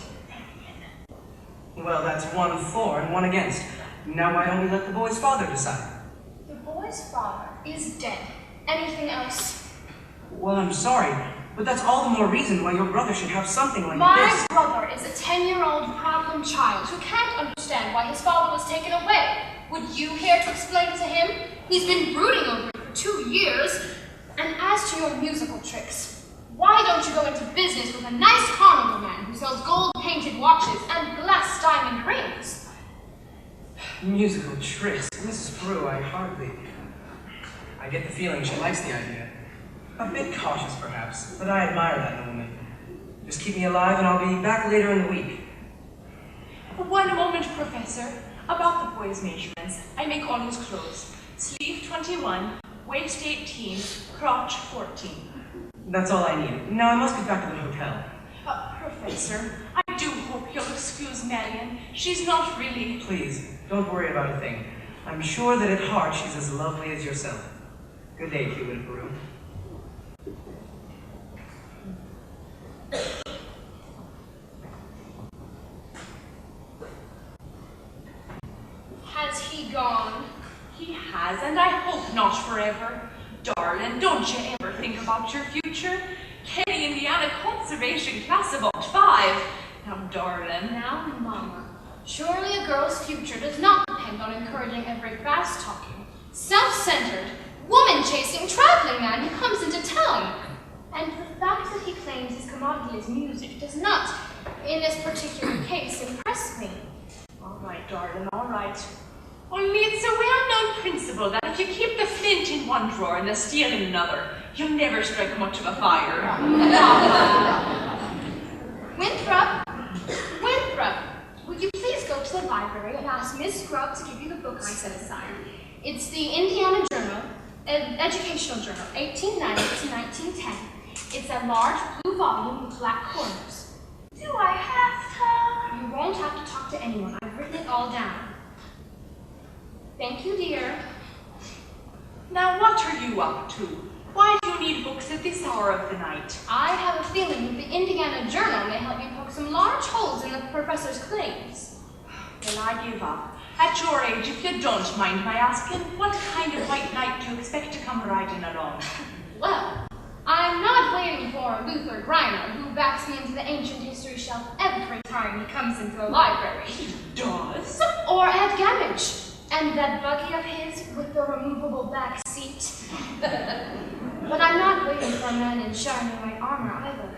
Well, that's 1 for and 1 against. Now why don't we let the boy's father decide? The boy's father is dead. Anything else? Well, I'm sorry, but that's all the more reason why your brother should have something like My this. brother is a 10-year-old problem child who can't understand why his father was taken away. Would you care to explain to him? He's been brooding over it for 2 years. And as to your musical tricks, why don't you go into business with a nice carnival man who sells gold-painted watches and glass diamond rings? Musical tricks. Mrs. Peru, I get the feeling she likes the idea. A bit cautious, perhaps, but I admire that in a woman. Just keep me alive and I'll be back later in the week. 1 moment, Professor. About the boy's measurements, I make all his clothes. Sleeve 21, waist 18, crotch 14. That's all I need. Now I must get back to the hotel. Professor, I do hope you'll excuse Marion. She's not really... Please, don't worry about a thing. I'm sure that at heart she's as lovely as yourself. Good day, Cupid and Peru. Has he gone? He has, and I hope not forever. Darling, don't you ever think about your future? Kenny, Indiana Conservation Class of 5. Now, darling. Now, Mama, surely a girl's future does not depend on encouraging every fast-talking, self-centered, woman-chasing traveling man who comes into town. And the fact that he claims his commodity is music does not, in this particular case, impress me. All right, darling, all right. Only it's a well-known principle that if you keep the flint in one drawer and the steel in another, you'll never strike much of a fire. Winthrop, will you please go to the library and ask Miss Scrub to give you the book I set aside? It's the Indiana Journal, Educational Journal, 1890 to 1910. It's a large blue volume with black corners. Do I have to? You won't have to talk to anyone. I've written it all down. Thank you, dear. Now, what are you up to? Why do you need books at this hour of the night? I have a feeling that the Indiana Journal may help you poke some large holes in the professor's claims. Well, I give up. At your age, if you don't mind my asking, what kind of white knight do you expect to come riding along? Well, I'm not waiting for Luther Griner, who backs me into the ancient history shelf every time he comes into the library. Does? Or Ed Gammage. And that buggy of his with the removable back seat. But I'm not waiting for a man in shiny white armor either.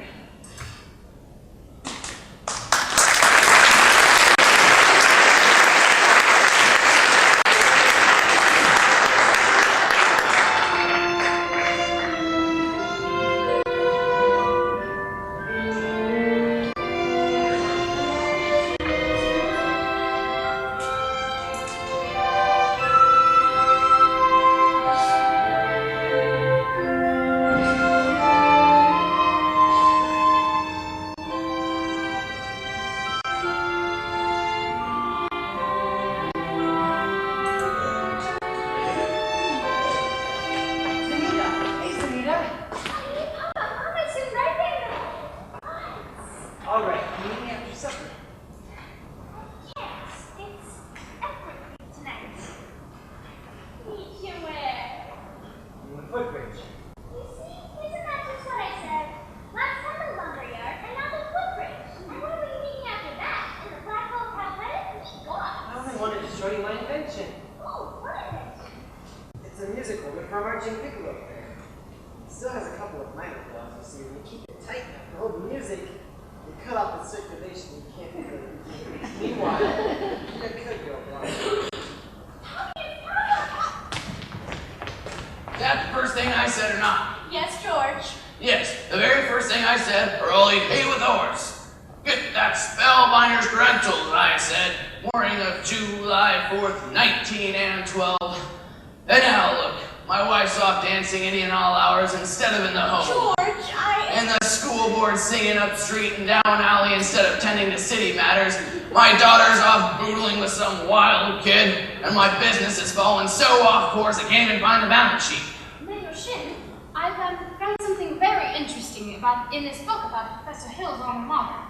My daughter's off boodling with some wild kid, and my business has fallen so off course I can't even find the balance sheet. Mayor Shin, I've found something very interesting in this book about Professor Hill's alma mater.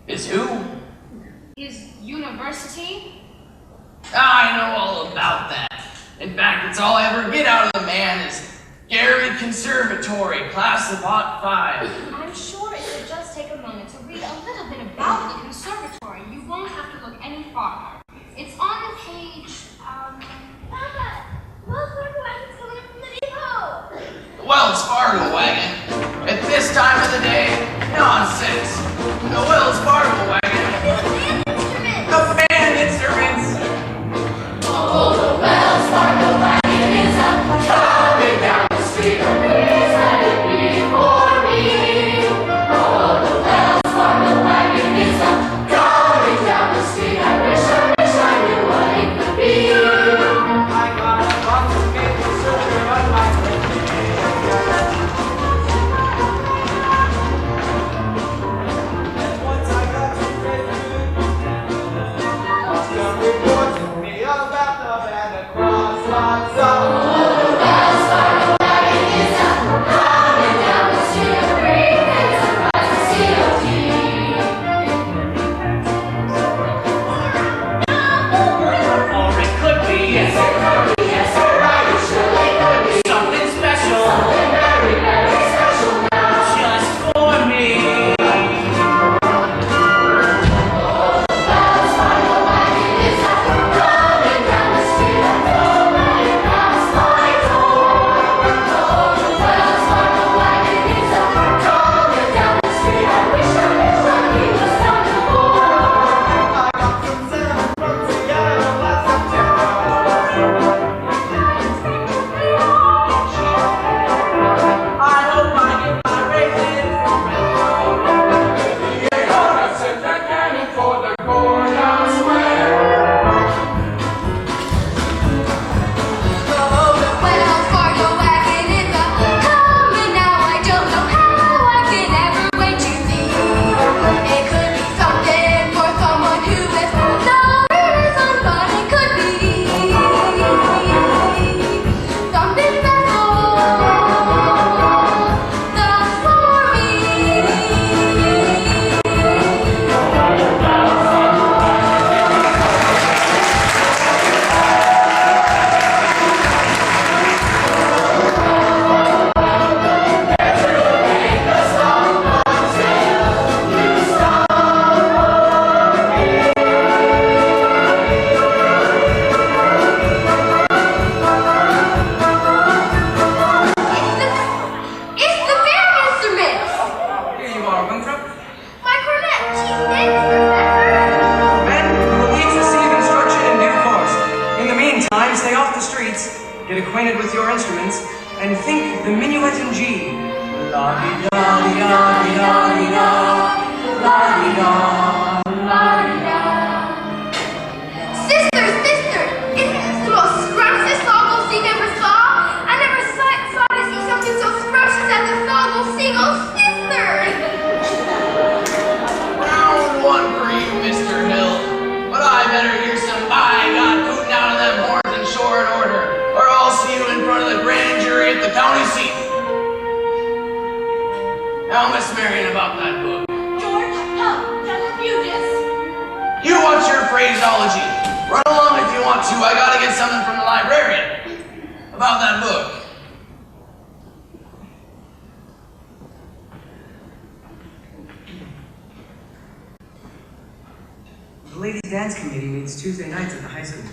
Is who? His university. I know all about that. In fact, it's all I ever get out of the man is Gary Conservatory, class of 5. I'm sure it would just take a moment to read a little bit about the conservatory. You won't have to look any farther. It's on the page, Papa, Wells Fargo wagon's coming up from the depot. The Wells Fargo wagon? At this time of the day? Nonsense. The Wells Fargo wagon? It's band instruments. The band instruments! Oh, the Wells Fargo wagon is coming down the street. Please let it be for me. Oh, the Wells Fargo wagon is coming down the street. I wish I knew what it could be. I got a box of maple sugar on my Now, Miss Marion, about that book. George, come, just review this. You watch your phraseology. Run along if you want to. I gotta get something from the librarian about that book. The ladies' dance committee meets Tuesday nights at the high school.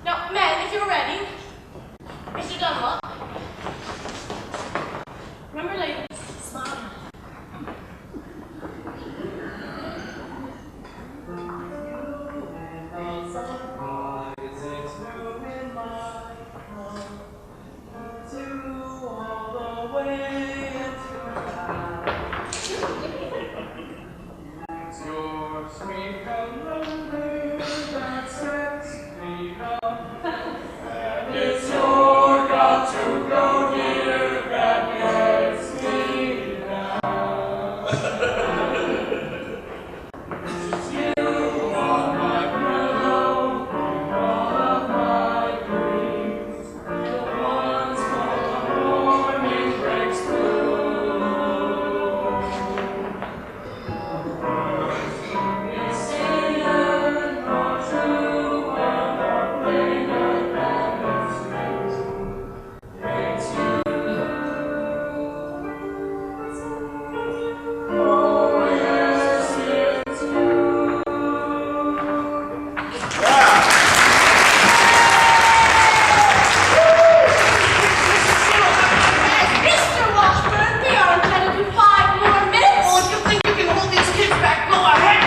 Now, men, if you're ready. Mr. Dunlop. Remember, ladies, smile. Mr. Washburn, we are entitled to 5 more minutes. Well, if you think you can hold these kids back, go ahead.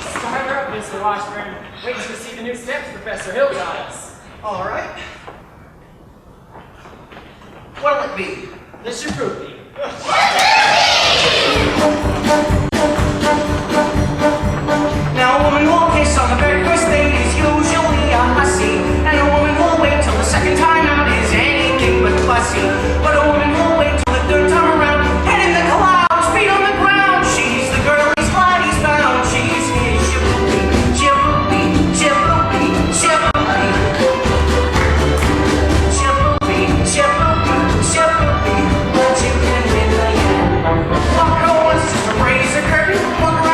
Start her up, Mr. Washburn. Wait to see the new steps Professor Hill got us. All right. What'll it be? Mr. Fruity. Now a woman will kiss on the very first date is usually a hussy, and a woman will wait till the second time out is anything but fussy. But a woman will wait till the third time around, head in the clouds, feet on the ground. She's the girl he's glad he's found. She's his chivalry, chivalry, chivalry, chivalry, chivalry, chivalry, chivalry. But you can win the end. Walk her once just to raise a curtain, walk around.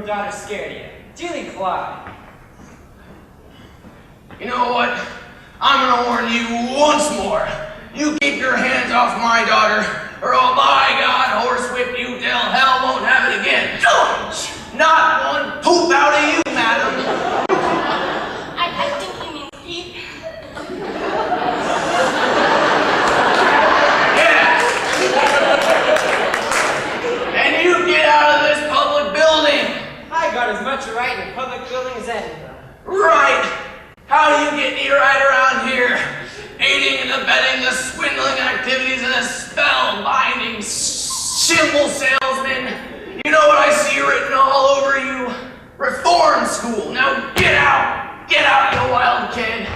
daughter's scared of you. Julie Clyde. You know what? I'm gonna warn you once more. You keep your hands off my daughter, or oh by God, horsewhip you till hell won't have it again. George! Not one poop out of you, madam. I think he means Pete. Yeah. And you get out of this public building. I got as much right in a public building as anything. Right. How do you get me right around here? Aiding and abetting the swindling activities of the spell-binding symbol salesman. You know what I see written all over you? Reform school. Now get out! Get out, you wild kid!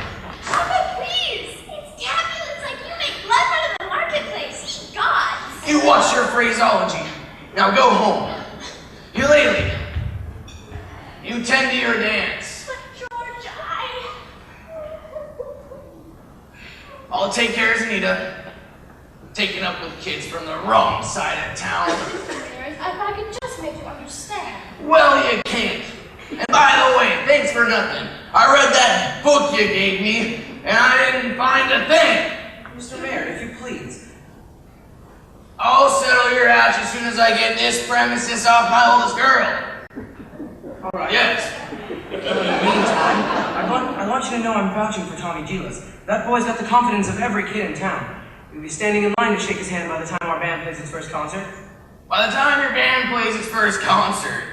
Papa, please! It's taboo. It's like you make blood run in the marketplace. Eat gods. You watch your phraseology. Now go home. Eulalie, you tend to your dance. But George, I'll take care of Zanita. Taking up with kids from the wrong side of town. If I could just make you understand. Well, you can't. And by the way, thanks for nothing. I read that book you gave me, and I didn't find a thing. Mr. Mayor, if you please. I'll settle your ass as soon as I get this premises off my oldest girl. All right. Yes. In the meantime, I want you to know I'm vouching for Tommy Gilas. That boy's got the confidence of every kid in town. We'll be standing in line to shake his hand by the time our band plays its first concert. By the time your band plays its first concert,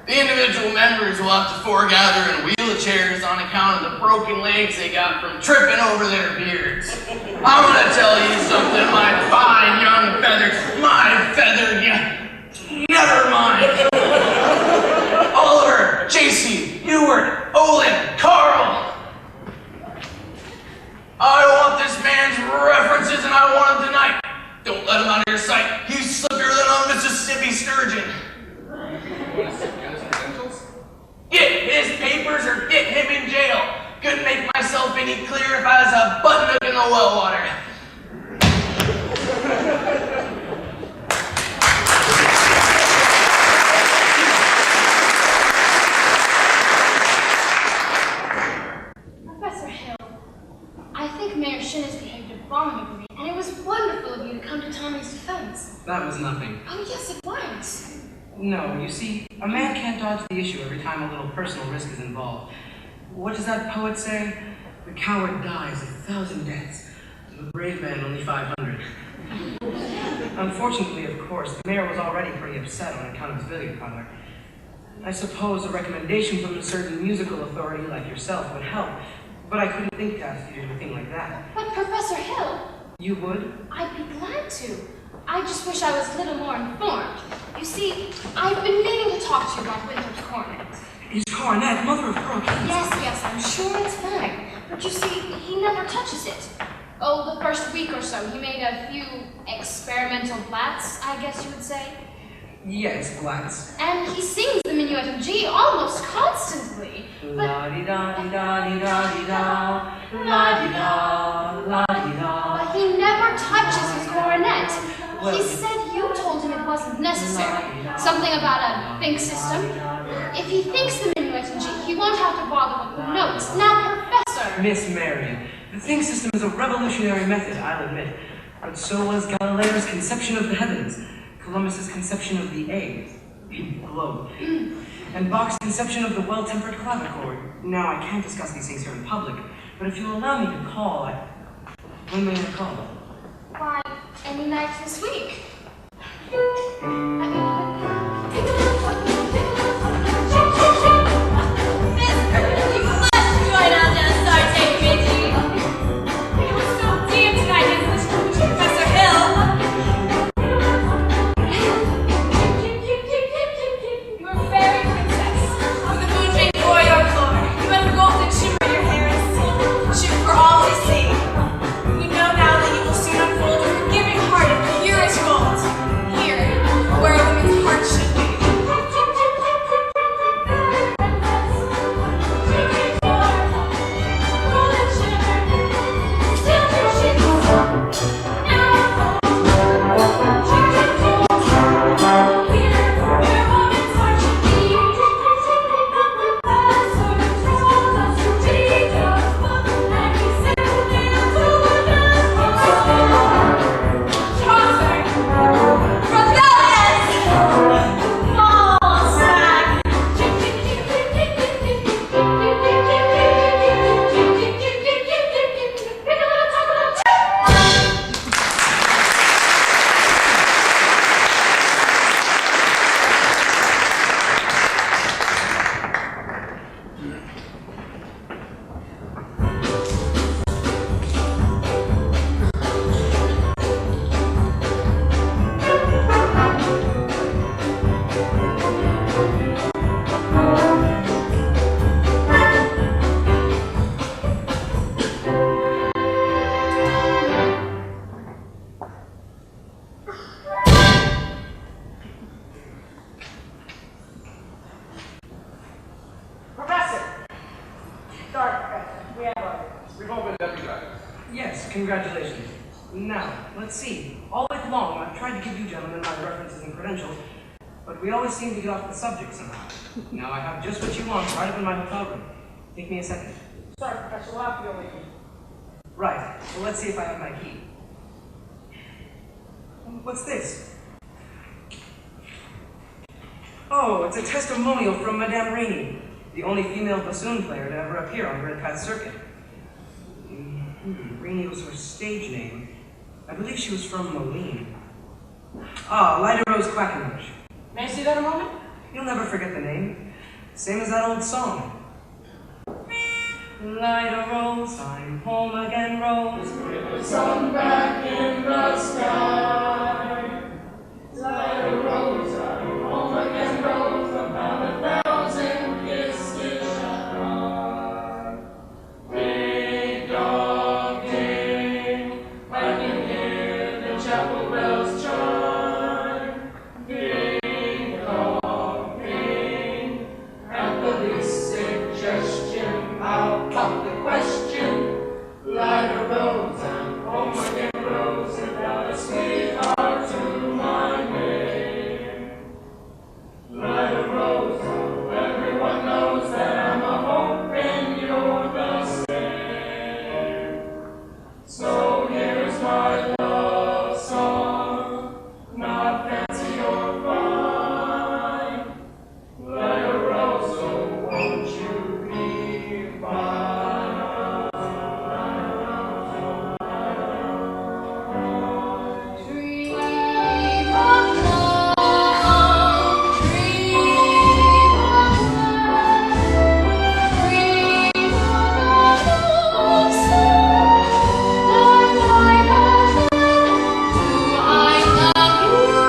the individual members will have to foregather in wheelchairs on account of the broken legs they got from tripping over their beards. I'm gonna tell you something, my fine young feathers, my feather, never mind. Oliver, JC, Ewart, Olin, Carl. I want this man's references and I want him tonight. Don't let him out of your sight. He's slippier than a Mississippi sturgeon. Get his papers or get him in jail. Couldn't make myself any clearer if I was a button hook in the well water. Professor Hill, I think Mayor Shin has behaved abominably, and it was wonderful of you to come to Tommy's defense. That was nothing. Oh, yes, it was. No, you see, a man can't dodge the issue every time a little personal risk is involved. What does that poet say? The coward dies 1,000 deaths, the brave man only 500. Unfortunately, of course, the mayor was already pretty upset on account of his billiard parlor. I suppose a recommendation from a certain musical authority like yourself would help, but I couldn't think to ask you to do a thing like that. But Professor Hill, You would? I'd be glad to. I just wish I was a little more informed. You see, I've been meaning to talk to you about Winthrop's coronet. His coronet, mother of pearl keys. Yes, I'm sure it's fine. But you see, he never touches it. Oh, the first week or so, he made a few experimental blats, I guess you would say. Yes, blats. And he sings the minuet in G almost constantly. La-di-da-di-da-di-da-di-da, la-di-da, la-di-da. But he never touches his coronet. Well, He said you told him it wasn't necessary. Something about a think system. If he thinks the minuet in G, he won't have to bother with the notes. Now, Professor! Miss Marion, the think system is a revolutionary method, I'll admit. But so was Galileo's conception of the heavens, Columbus's conception of the egg, globe, and Bach's conception of the well-tempered clavichord. Now, I can't discuss these things here in public, but if you'll allow me to call, when may I call? Why, any night this week. We know now that you will soon unfold a forgiving heart and purest gold. congratulations. Now, let's see. All week long, I've tried to give you gentlemen my references and credentials, but we always seem to get off the subject somehow. Now I have just what you want right up in my hotel room. Take me a second. Sorry, Professor, we'll have to go later. Right, so let's see if I have my key. What's this? Oh, it's a testimonial from Madame Rainey, the only female bassoon player to ever appear on Red Path Circuit. Rainey was her stage name. I believe she was from Moline. Ah, Lyda Rose Quackenbush. May I see that a moment? You'll never forget the name. Same as that old song. Lyda Rose, I'm home again, Rose. With the sun back in the sky. Lyda Rose, I'm home again, Rose. About 1,000 kisses shy. Ding dong ding, I can hear the chapel bells chime. Ding dong ding, at the least suggestion, I'll pop the question. Lyda Rose, I'm home again, Rose, without a sweetheart to my name. Lyda Rose, oh, everyone knows that I'm a hoping you're the same. So here's my love song, not fancy or fine. Lyda Rose, oh, won't you be mine? Dream of love, dream of love, dream of love, song that I have learned. Do I love you?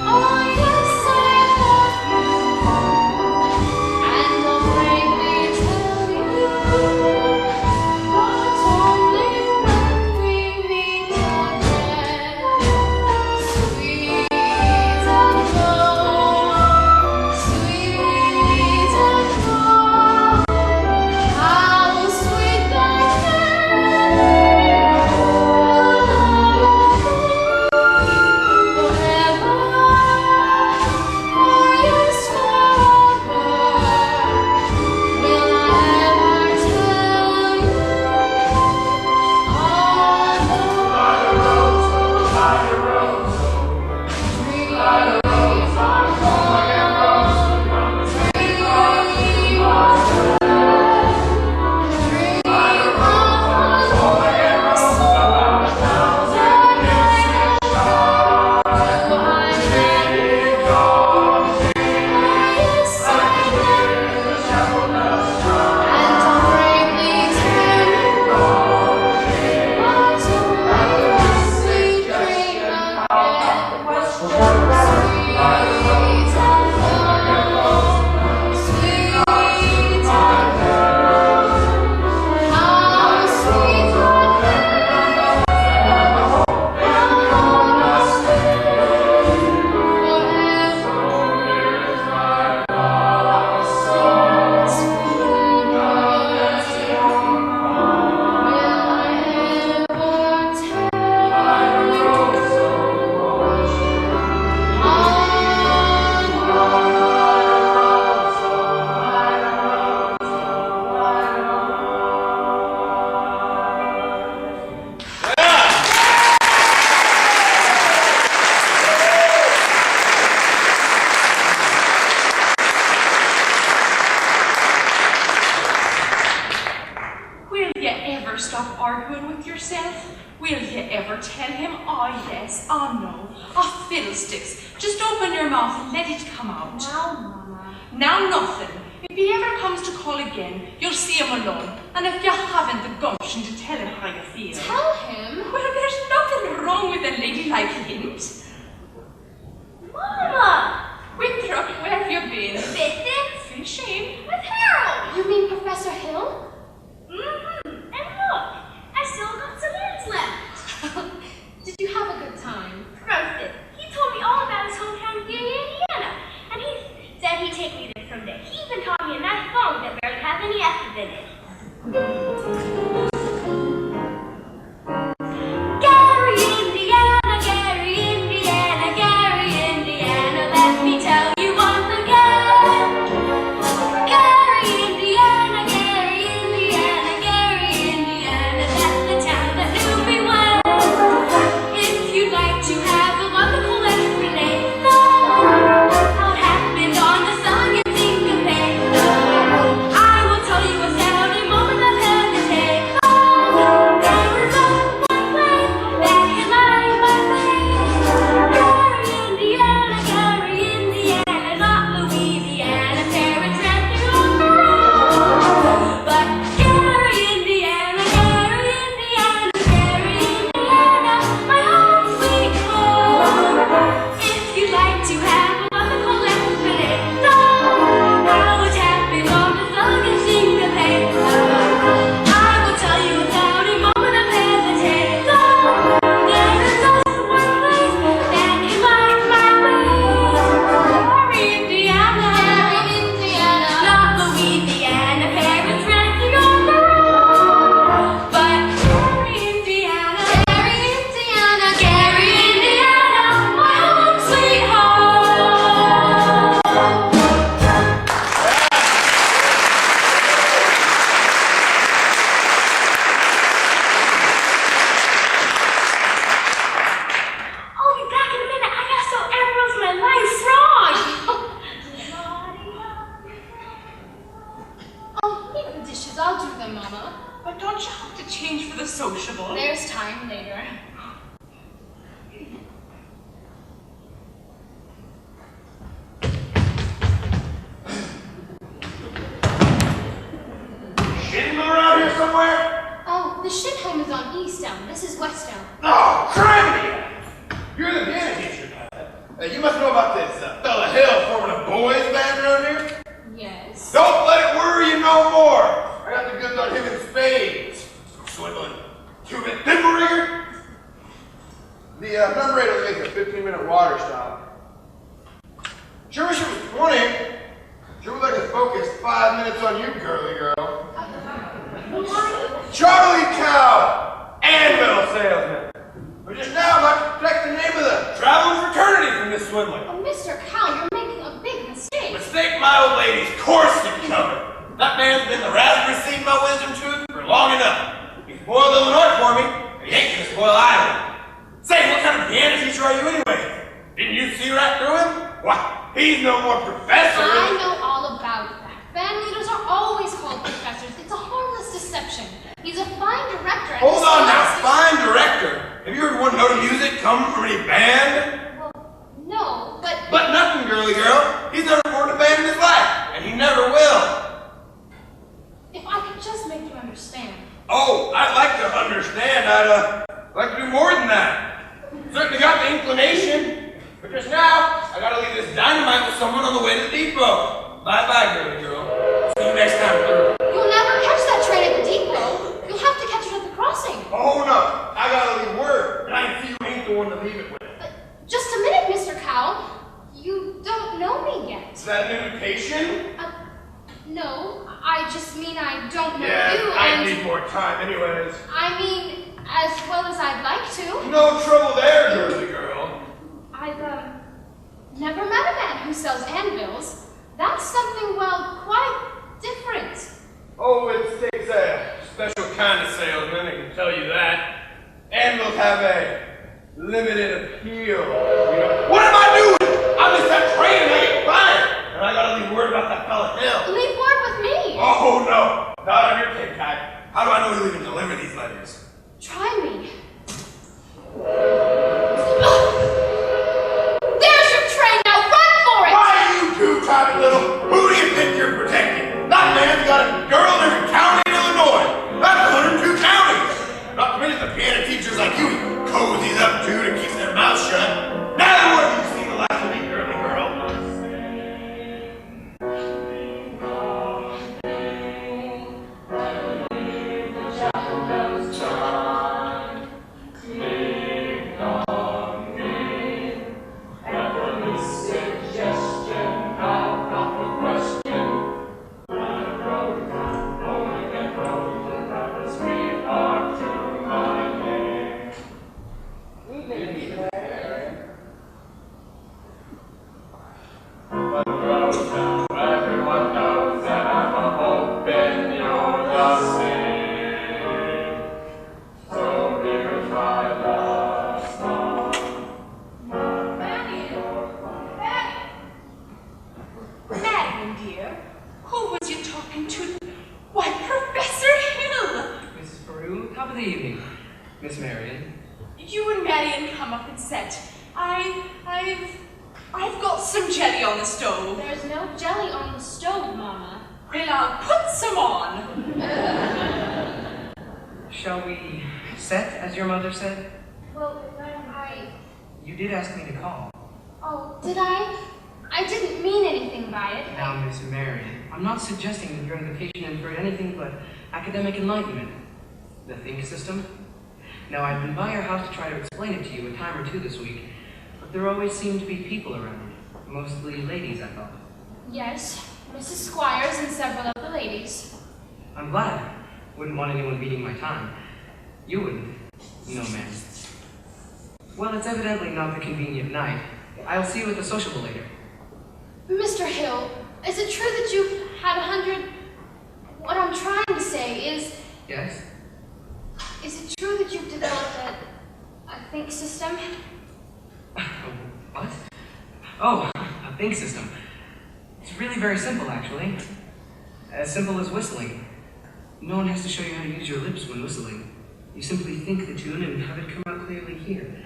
Oh, yes, I love you. And I'll bravely tell you, but only when we meet again. Sweet and low, sweet and low, how sweet the forever, for yes, forever. Will I ever tell you all the Lyda Rose, oh, Lyda Rose, oh, dreams Lyda Rose, I'm home again, Rose, without a sweetheart to my name. Lyda Rose, I'm home again, Rose, about 1,000 kisses shy. Ding dong ding, yes, I can hear the chapel bells chime. and I'll bravely tell you, but only sweet dream again. Sweet and low, sweet and low, how sweet Will you ever stop arguing with yourself? Will you ever tell him, oh yes, oh no, oh fiddlesticks? Just open your mouth and let it come out. Now, Mama. Now nothing. If he ever comes to call again, you'll see him alone. And if you haven't the gumption to tell him how you feel, Tell him. well, there's nothing wrong with a ladylike hint. Mama! Winthrop, where have you been? Fishing? Fishing? With Harold! You mean Professor Hill? Mm-hmm. And look, I still got some ends left. Did you have a good time? Roasted. He told me all about his hometown here in Indiana, and he said he'd take me there someday. He even taught me a nice song that barely has any S's in it. to have a wonderful life. Now it's happy long as long as you can pay. I will tell you without a moment of hesitation. There is just one place that you like my way. Indiana, Indiana, not Louisiana, Paris, resting on the road. But Indiana, Gary, Indiana, my home sweet home. I'll be back in a minute. I got some emeralds in my life frog. Oh, leave the dishes. I'll do them, Mama. But don't you have to change for the sociable? There's time later. Shitting around here somewhere? Oh, the shit home is on East Elm. This is West Elm. Oh, criminy! You're the piano teacher, Pat. Hey, you must know about this fella Hill forming a boys band around here. Yes. Don't let it worry you no more. I got the goods on him in spades. Swindling. 2-bit thimble rigger. The numerator makes a 15-minute water stop. Sure wish it was 20. Sure would like to focus 5 minutes on you, girly girl. Charlie Cow, anvil salesman. But just now, I'd like to protect the name of the traveling fraternity from this swindling. Oh, Mr. Cow, you're making a big mistake. Mistake my old lady's corset cover. That man's been the raspberry seed in my wisdom tooth for long enough. He spoiled Illinois for me, but he ain't gonna spoil Iowa. Say, what kind of piano teacher are you anyway? Didn't you see right through him? Why, he's no more professor. I know all about that. Band leaders are always called professors. It's a harmless deception. He's a fine director. and Hold his on now, classes- fine director. Have you heard one note of music come from any band? Well, no, but But nothing, girly girl. He's never formed a band in his life, and he never will. if I could just make you understand. Oh, I'd like to understand. I'd like to do more than that. Certainly got the inclination. But just now, I gotta leave this dynamite with someone on the way to the depot. Bye-bye, girly girl. See you next time, through. You'll never catch that train at the depot. You'll have to catch it at the crossing. Oh, no. I gotta leave word. And I see you ain't the one to leave it with. But just a minute, Mr. Cow. You don't know me yet. Is that an invitation? No, I just mean I don't know Yeah, you, I and need more time anyways. I mean as well as I'd like to. No trouble there, girly girl. I've never met a man who sells anvils. That's something, well, quite different. Oh, it takes a special kind of salesman, I can tell you that. Anvils have a limited appeal. You know, what am I doing? I missed that train and I get fired. And I gotta leave word about that fella Hill. Leave word with me. Oh no, not on your TikTok. How do I know he'll even deliver these letters? Try me. There's your train, now run for it! Why you two tiny little, who do you think you're protecting? That man's got a girl in every county in Illinois. That's 102 counties. Not to mention the piano teachers like you cozies up to keep their mouths shut. Now what have you seen the last of me, girly girl? Marion, dear, who was you talking to? Why, Professor Hill! Mrs. Peru, top of the evening. Miss Marion. You and Marion come up and sit. I've got some jelly on the stove. There's no jelly on the stove, Mama. Well, I'll put some on. Shall we set, as your mother said? Well, You did ask me to call. Oh, did I? anything by it. Now, Miss Marion, I'm not suggesting that your invitation inferred anything but academic enlightenment. The think system? Now, I've been by your house to try to explain it to you a time or two this week, but there always seem to be people around. Mostly ladies, I thought. Yes, Mrs. Squires and several of the ladies. I'm glad. Wouldn't want anyone beating my time. You wouldn't. No, ma'am. Well, it's evidently not the convenient night. I'll see you at the sociable later. Mr. Hill, is it true that you've had 100... What I'm trying to say is... Yes? Is it true that you've developed a think system? What? Oh, a think system. It's really very simple, actually. As simple as whistling. No one has to show you how to use your lips when whistling. You simply think the tune and have it come out clearly here.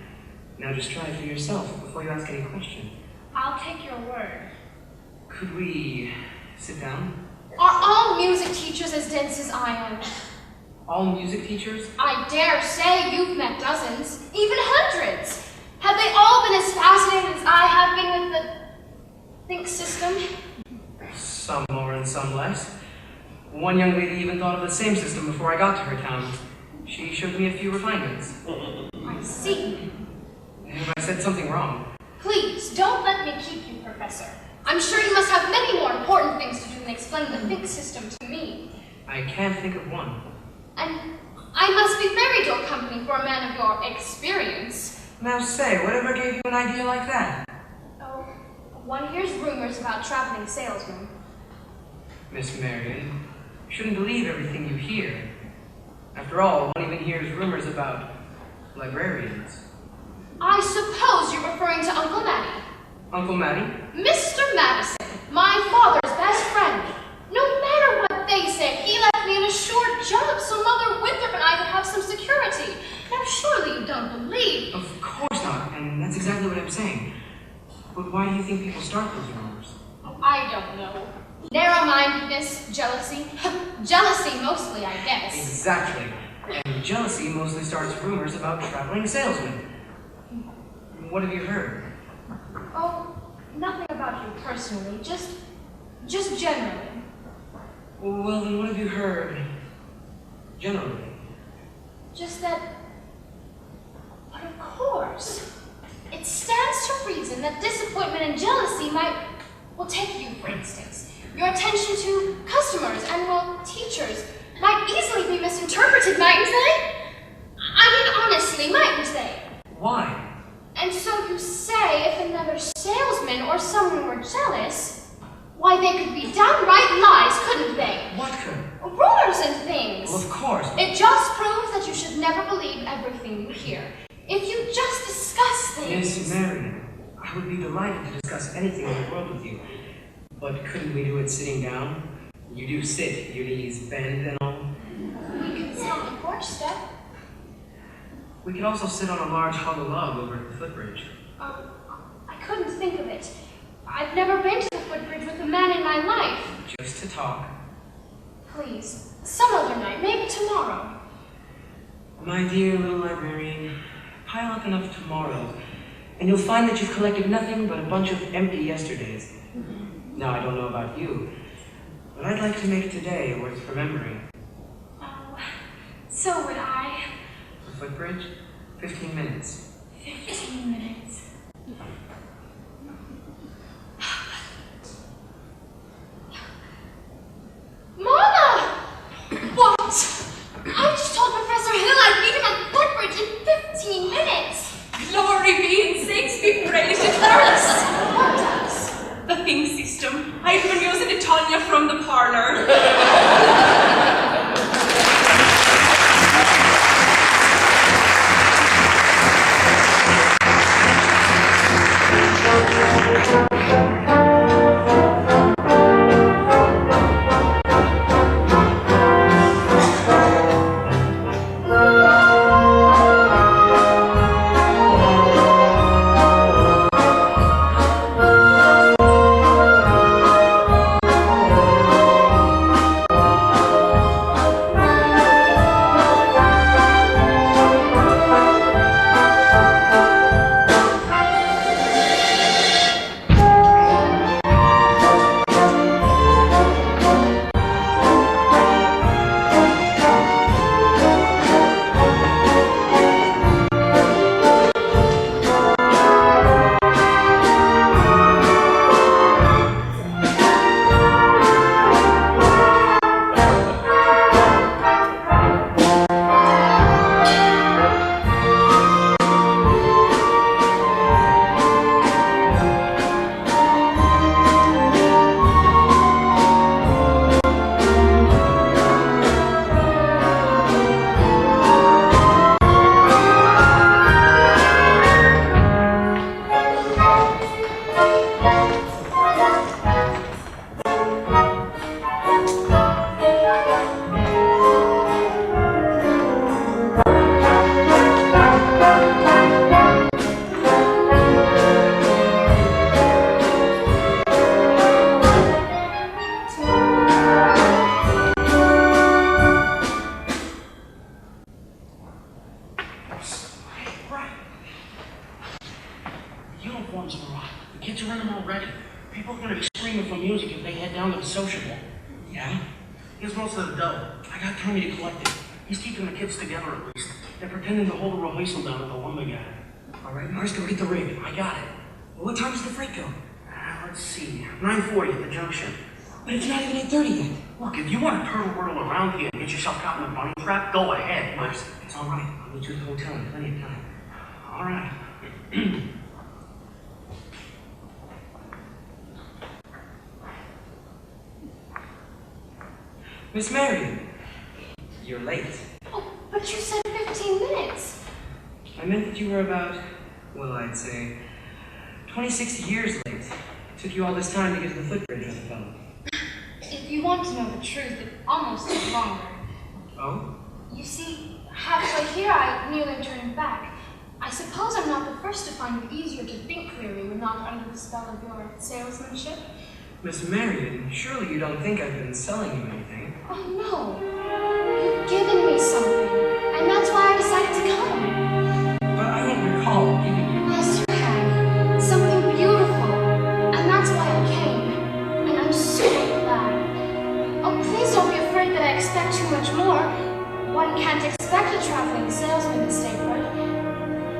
Now just try it for yourself before you ask any question. I'll take your word. Could we sit down? Are all music teachers as dense as I am? All music teachers? I dare say you've met dozens, even hundreds. Have they all been as fascinated as I have been with the think system? Some more and some less. One young lady even thought of the same system before I got to her town. She showed me a few refinements. I see. Have I said something wrong? Please, don't let me keep you, Professor. I'm sure you must have many more important things to do than explain the think system to me. I can't think of one. And I must be very dull company for a man of your experience. Now say, whatever gave you an idea like that? Oh, one hears rumors about traveling salesmen. Miss Marion, you shouldn't believe everything you hear. After all, one even hears rumors about librarians. I suppose you're referring to Uncle Matty. Uncle Matty? Mr. Madison, my father's best friend. No matter what they say, he left me in a short job so Mother Winthrop and I could have some security. Now surely you don't believe. Of course not, and that's exactly what I'm saying. But why do you think people start those rumors? Oh, I don't know. Narrow-mindedness, jealousy. Jealousy mostly, I guess. Exactly. And jealousy mostly starts rumors about traveling salesmen. What have you heard? Oh, nothing about you personally, just generally. Well, then what have you heard generally? Just that, but of course, it stands to reason that disappointment and jealousy might, well, take you, for instance. Your attention to customers and, well, teachers might easily be misinterpreted, mightn't they? I mean, honestly, mightn't they? Why? And so you say if another salesman or someone were jealous, why, they could be downright lies, couldn't they? What could? Rumors and things. Well, of course. It just proves that you should never believe everything you hear. If you just discuss things... Miss Marion, I would be delighted to discuss anything in the world with you. But couldn't we do it sitting down? You do sit, your knees bend and all. We could sit on the porch step. We could also sit on a large hollow log over at the footbridge. I couldn't think of it. I've never been to the footbridge with a man in my life. Just to talk. Please, some other night, maybe tomorrow. My dear little librarian, pile up enough tomorrows, and you'll find that you've collected nothing but a bunch of empty yesterdays. Now, I don't know about you, but I'd like to make today worth remembering. Oh, so would I. The footbridge? 15 minutes. 15 minutes. Mama! What? I just told Professor Hill I'd meet him at Footbridge in 15 minutes. Glory be and sakes be praised to Clarence. What does? The think system. I've been using it, Tanya, from the parlor. Uniforms are on. The kids are in them already. People are going to be screaming for music if they head down to the sociable. Yeah? Here's most of the dough. I got Tommy to collect it. He's keeping the kids together at least. They're pretending to hold a rehearsal down at the lumber yard. All right, Mars, go get the rig. I got it. Well, what time does the freight go? Let's see. 9:40 at the junction. But it's not even 8:30 yet. Look, if you want to turtle-whirtle around here and get yourself caught in a bunny trap, go ahead. Mars, it's all right. I'll meet you at the hotel in plenty of time. All right. Miss Marion, you're late. Oh, but you said 15 minutes. I meant that you were about, well, I'd say, 26 years late. It took you all this time to get to the footbridge with the fellow. If you want to know the truth, it almost took longer. Oh? You see, halfway here I nearly turned back. I suppose I'm not the first to find it easier to think clearly when not under the spell of your salesmanship. Miss Marion, surely you don't think I've been selling you anything? Oh no, you've given me something, and that's why I decided to come. But I don't recall giving you... Yes, you have. Something beautiful, and that's why I came. And I'm so glad. Oh, please don't be afraid that I expect too much more. One can't expect a traveling salesman to stay put.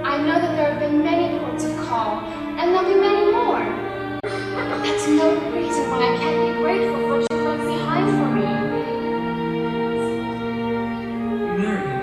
I know that there have been many ports of call, and there'll be many more. That's no reason why I can't be grateful for what you left behind for me. Marion,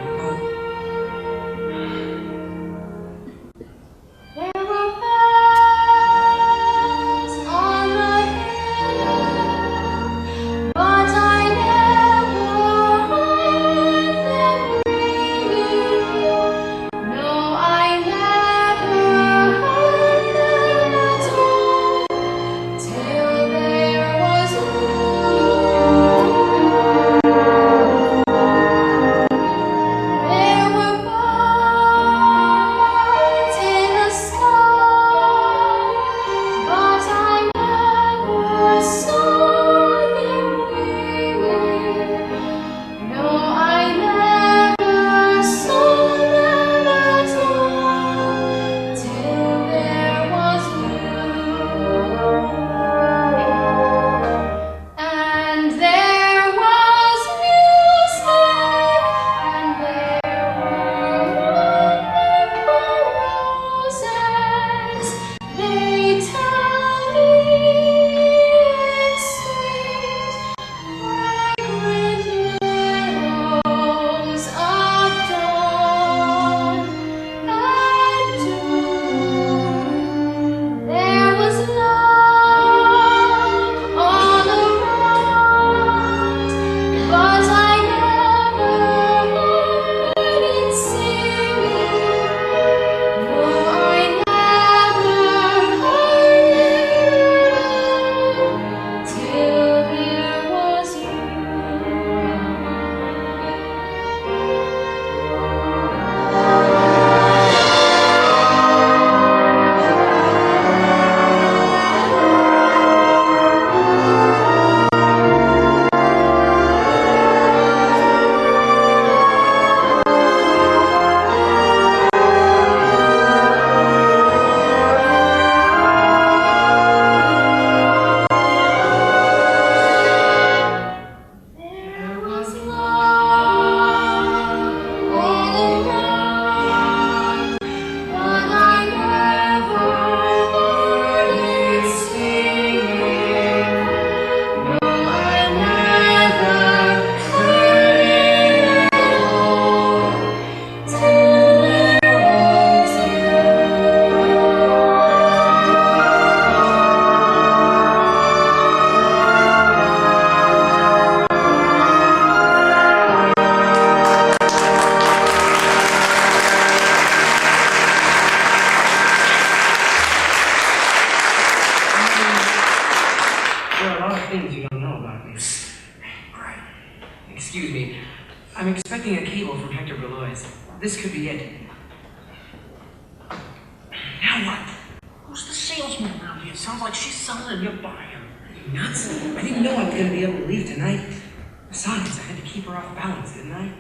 things you don't know about me. Right. Excuse me. I'm expecting a cable from Hector Belois. This could be it. Now what? Who's the salesman around here? Sounds like she's selling and you're buying. Are you nuts? I didn't know I was going to be able to leave tonight. Besides, I had to keep her off balance, didn't I?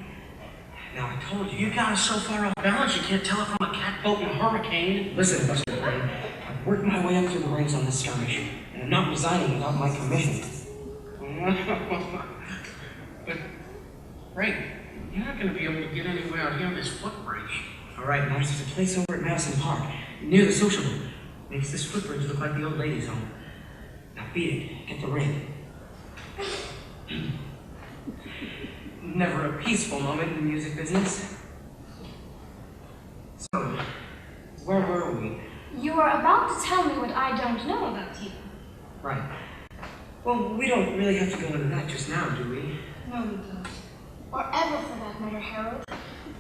Now, I told you. You got her so far off balance you can't tell her from a catboat in a hurricane. Listen, Buster Crane, I've worked my way up through the ranks on this skirmish, and I'm not resigning without my commission. But, Ray, you're not going to be able to get anywhere out here on this footbridge. All right, now there's a place over at Madison Park, near the social booth. Makes this footbridge look like the old ladies' home. Now beat it. Get the ring. Never a peaceful moment in the music business. So, where were we? You are about to tell me what I don't know about you. Right. Well, we don't really have to go into that just now, do we? No, we don't. Or ever, for that matter, Harold.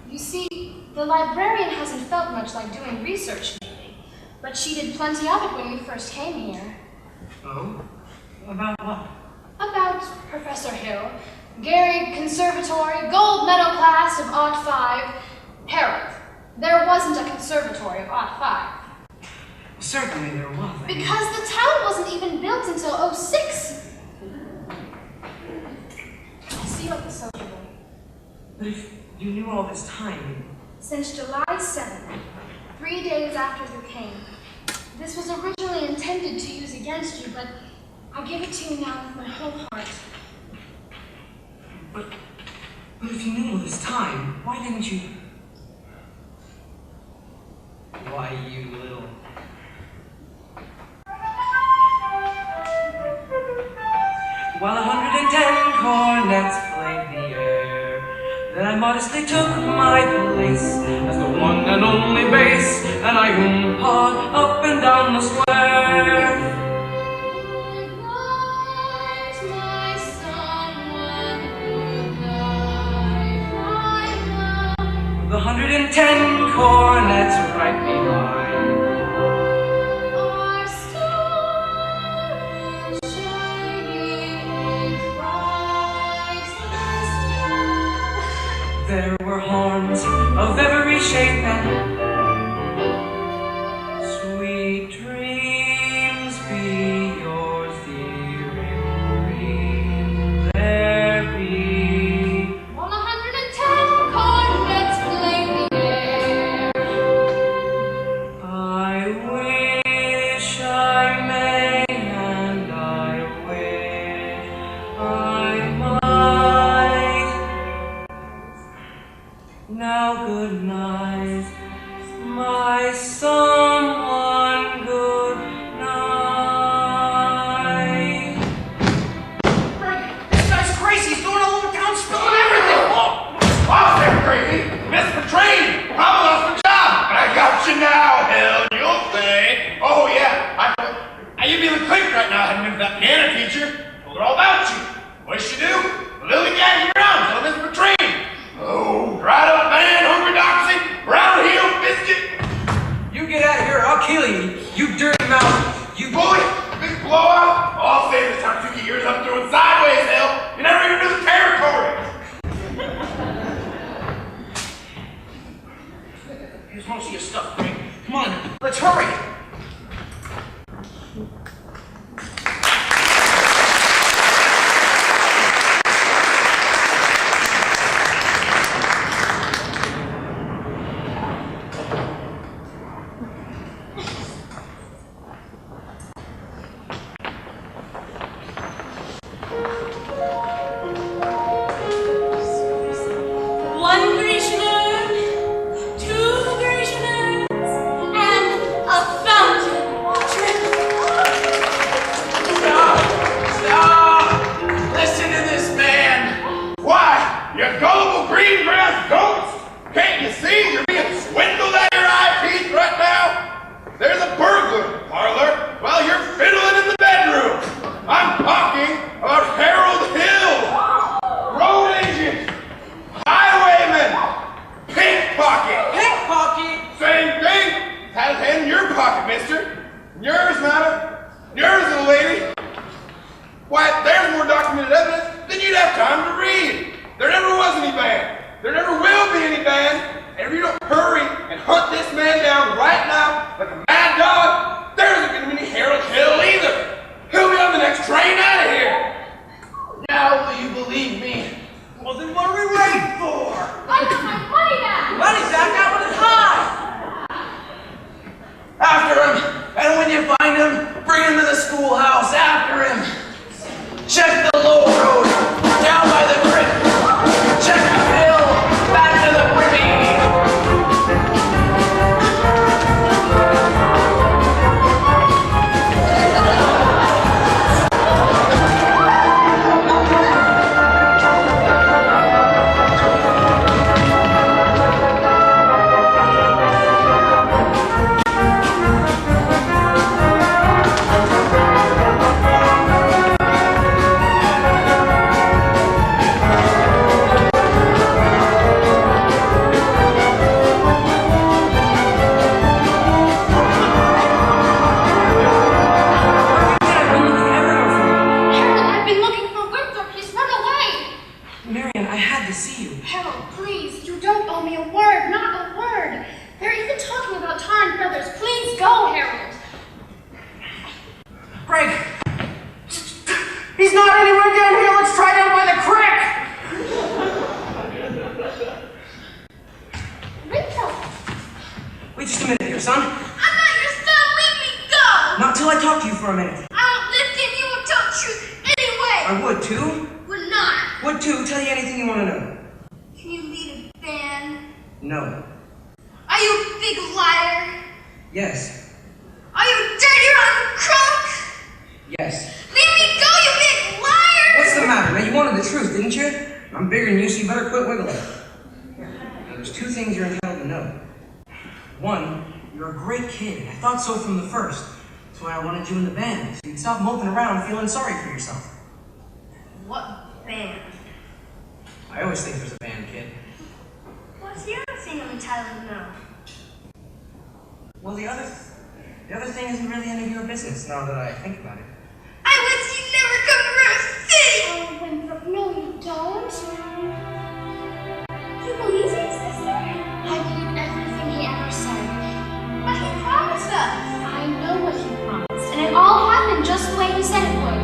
You see, the librarian hasn't felt much like doing research lately, but she did plenty of it when we first came here. Oh? About what? About Professor Hill, Gary Conservatory, gold medal class of Art 5. Harold, there wasn't a conservatory of Art 5. Certainly there was. Because the town wasn't even built until '06. See you at the social room. But if you knew all this time... Since July 7th, 3 days after you came. This was originally intended to use against you, but I give it to you now with my whole heart. But if you knew all this time, why didn't you... Why, you little... While 110 cornets played the air, then I modestly took my place as the one and only bass, and I hoo-hawed up and down the square. The 110 cornets right behind. Our star is shining in brightest light. There were horns of every shape and sweet dreams be yours, dear, in green there be. 110 cornets played the air. I wish I may, and I wish I might. Now good night, my someone, good night. This guy's crazy. He's going all over town spilling everything. Off there, crazy! Missed the train! Probably lost my job! But I got you now, hell, you'll say! Oh yeah, you'd be in the clink right now heading into that piano teacher. Told her all about you. What'd she do? Lily got you around, so I missed my train. Oh, right up, man, hungry doxy, brown heel biscuit. You get out of here or I'll kill you, you dirty mouth, you Bully, big blowout. All say this time 2 years I'm doing sideways, hell. You never even knew the territory. Here's most of your stuff, Frank. Come on, let's hurry. Why, if there's more documented evidence, then you'd have time to read. There never was any band. There never will be any band. And if you don't hurry and hunt this man down right now like a mad dog, there isn't going to be any Harold Hill either. He'll be on the next train out of here. Now will you believe me? Well, then what are we waiting for? I got my money back! Money's back out with his high! After him, and when you find him, bring him to the schoolhouse after him. Check the low road, down by the creek. Check the hill, back to the Whippy. Harold, I've been looking for Winthrop. He's run away. Marion, I had to see you. Harold, please, you don't owe me a word, not a word. They're even talking about tar and feathers. Please go, Harold. Greg! He's not anywhere down here. Let's try down by the creek. Winthrop, Wait just a minute here, son. I'm not your son. Leave me go. Not till I talk to you for a minute. I don't listen. You will tell the truth anyway. I would too. Would not. Would too. Tell you anything you want to know. Can you lead a band? No. Are you a big liar? Yes. Are you a dirty rotten crook? Yes. Leave me go, you big liar! What's the matter? Now, you wanted the truth, didn't you? I'm bigger than you, so you better quit wiggling. Now, there's two things you're entitled to know. One, you're a great kid. I thought so from the first. That's why I wanted you in the band, so you'd stop moping around feeling sorry for yourself. What band? I always think there's a band, kid. What's the other thing I'm entitled to know? Well, the other thing isn't really any of your business, now that I think about it. I wish you'd never come to River City! Oh, Winthrop, no you don't. You believe it, sister? I believe everything he ever said. But he promised us. I know what he promised, and it all happened just the way he said it would.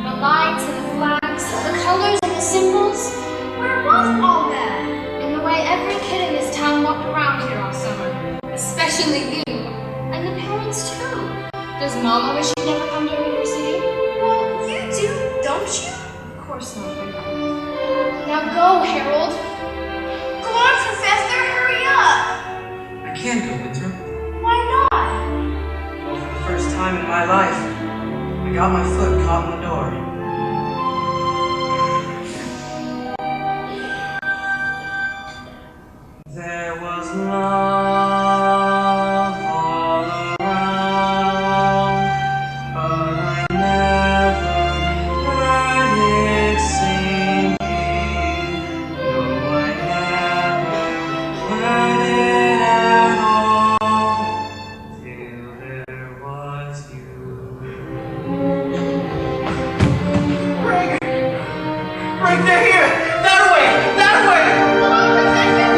The lights and the flags, the colors and the symbols. Where was all that? In the way every kid in this town walked around here all summer. Especially you. And the parents too. Does Mama wish you'd never come to River City? Well, you do, don't you? Of course not, Winthrop. Now go, Harold. Go on, Professor, hurry up. I can't go, Winthrop. Why not? Well, for the first time in my life, I got my foot caught in the door. There was love all around, but I never heard it singing. No, I never heard it at all, till there was you. Greg! Greg, they're here! That way! That way! Come on, Professor,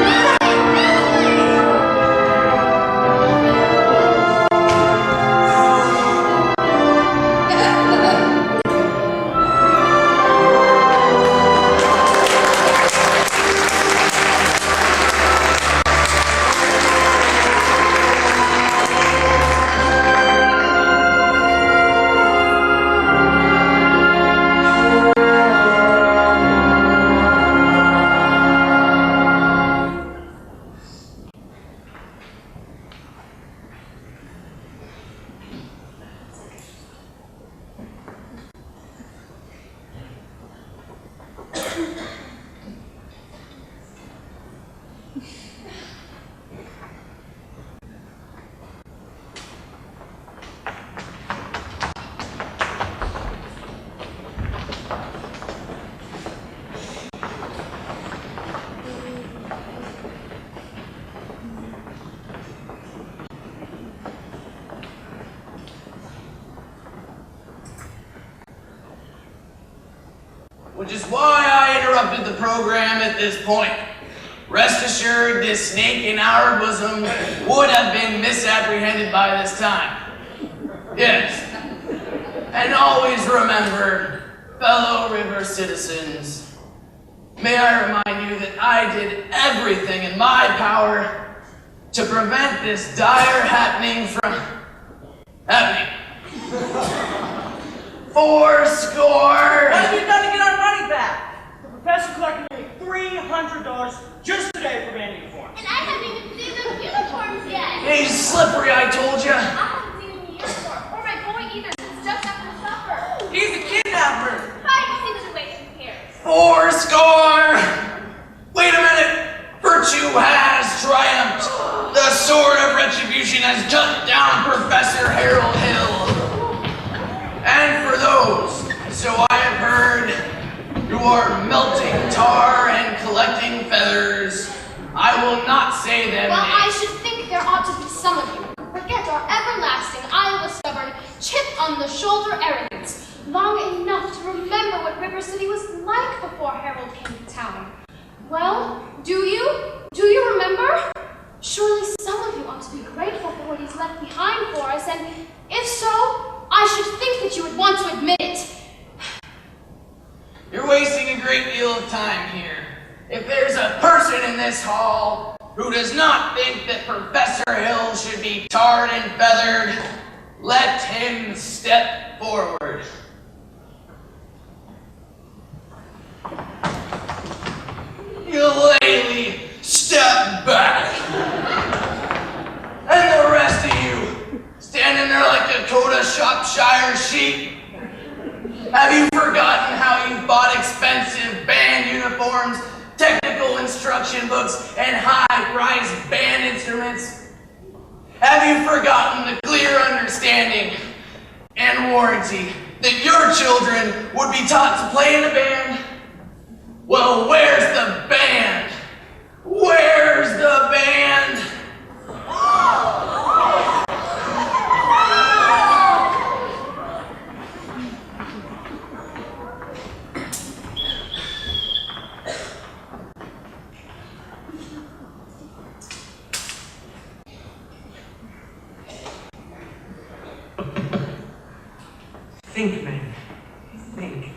which is why I interrupted the program at this point. Rest assured, this snake in our bosom would have been misapprehended by this time. Yes. And always remember, fellow river citizens, may I remind you that I did everything in my power to prevent this dire happening from happening. 80. What have you done to get our money back? The professor collected nearly $300 just today for band uniform. And I haven't even seen those uniforms yet. He's slippery, I told you. I haven't seen the uniform or my boy either since just after supper. He's a kidnapper. 5 situation here. 80. Wait a minute. Virtue has triumphed. The sword of retribution has cut down Professor Harold Hill. And for those, so I have heard, who are melting tar and collecting feathers, I will not say them Well, I names. should think there ought to be some of you who forget our everlasting, Iowa-stubborn, chip-on-the-shoulder arrogance, long enough to remember what River City was like before Harold came to town. Well, do you? Do you remember? Surely some of you ought to be grateful for what he's left behind for us, and if so, I should think that you would want to admit it. You're wasting a great deal of time here. If there's a person in this hall who does not think that Professor Hill should be tarred and feathered, let him step forward. Eulalie, step back. And the rest of you, standing there like Dakota Shropshire sheep. Have you forgotten how you bought expensive band uniforms, technical instruction books, and high-priced band instruments? Have you forgotten the clear understanding and warranty that your children would be taught to play in a band? Well, where's the band? Where's the band? Think, man. Think.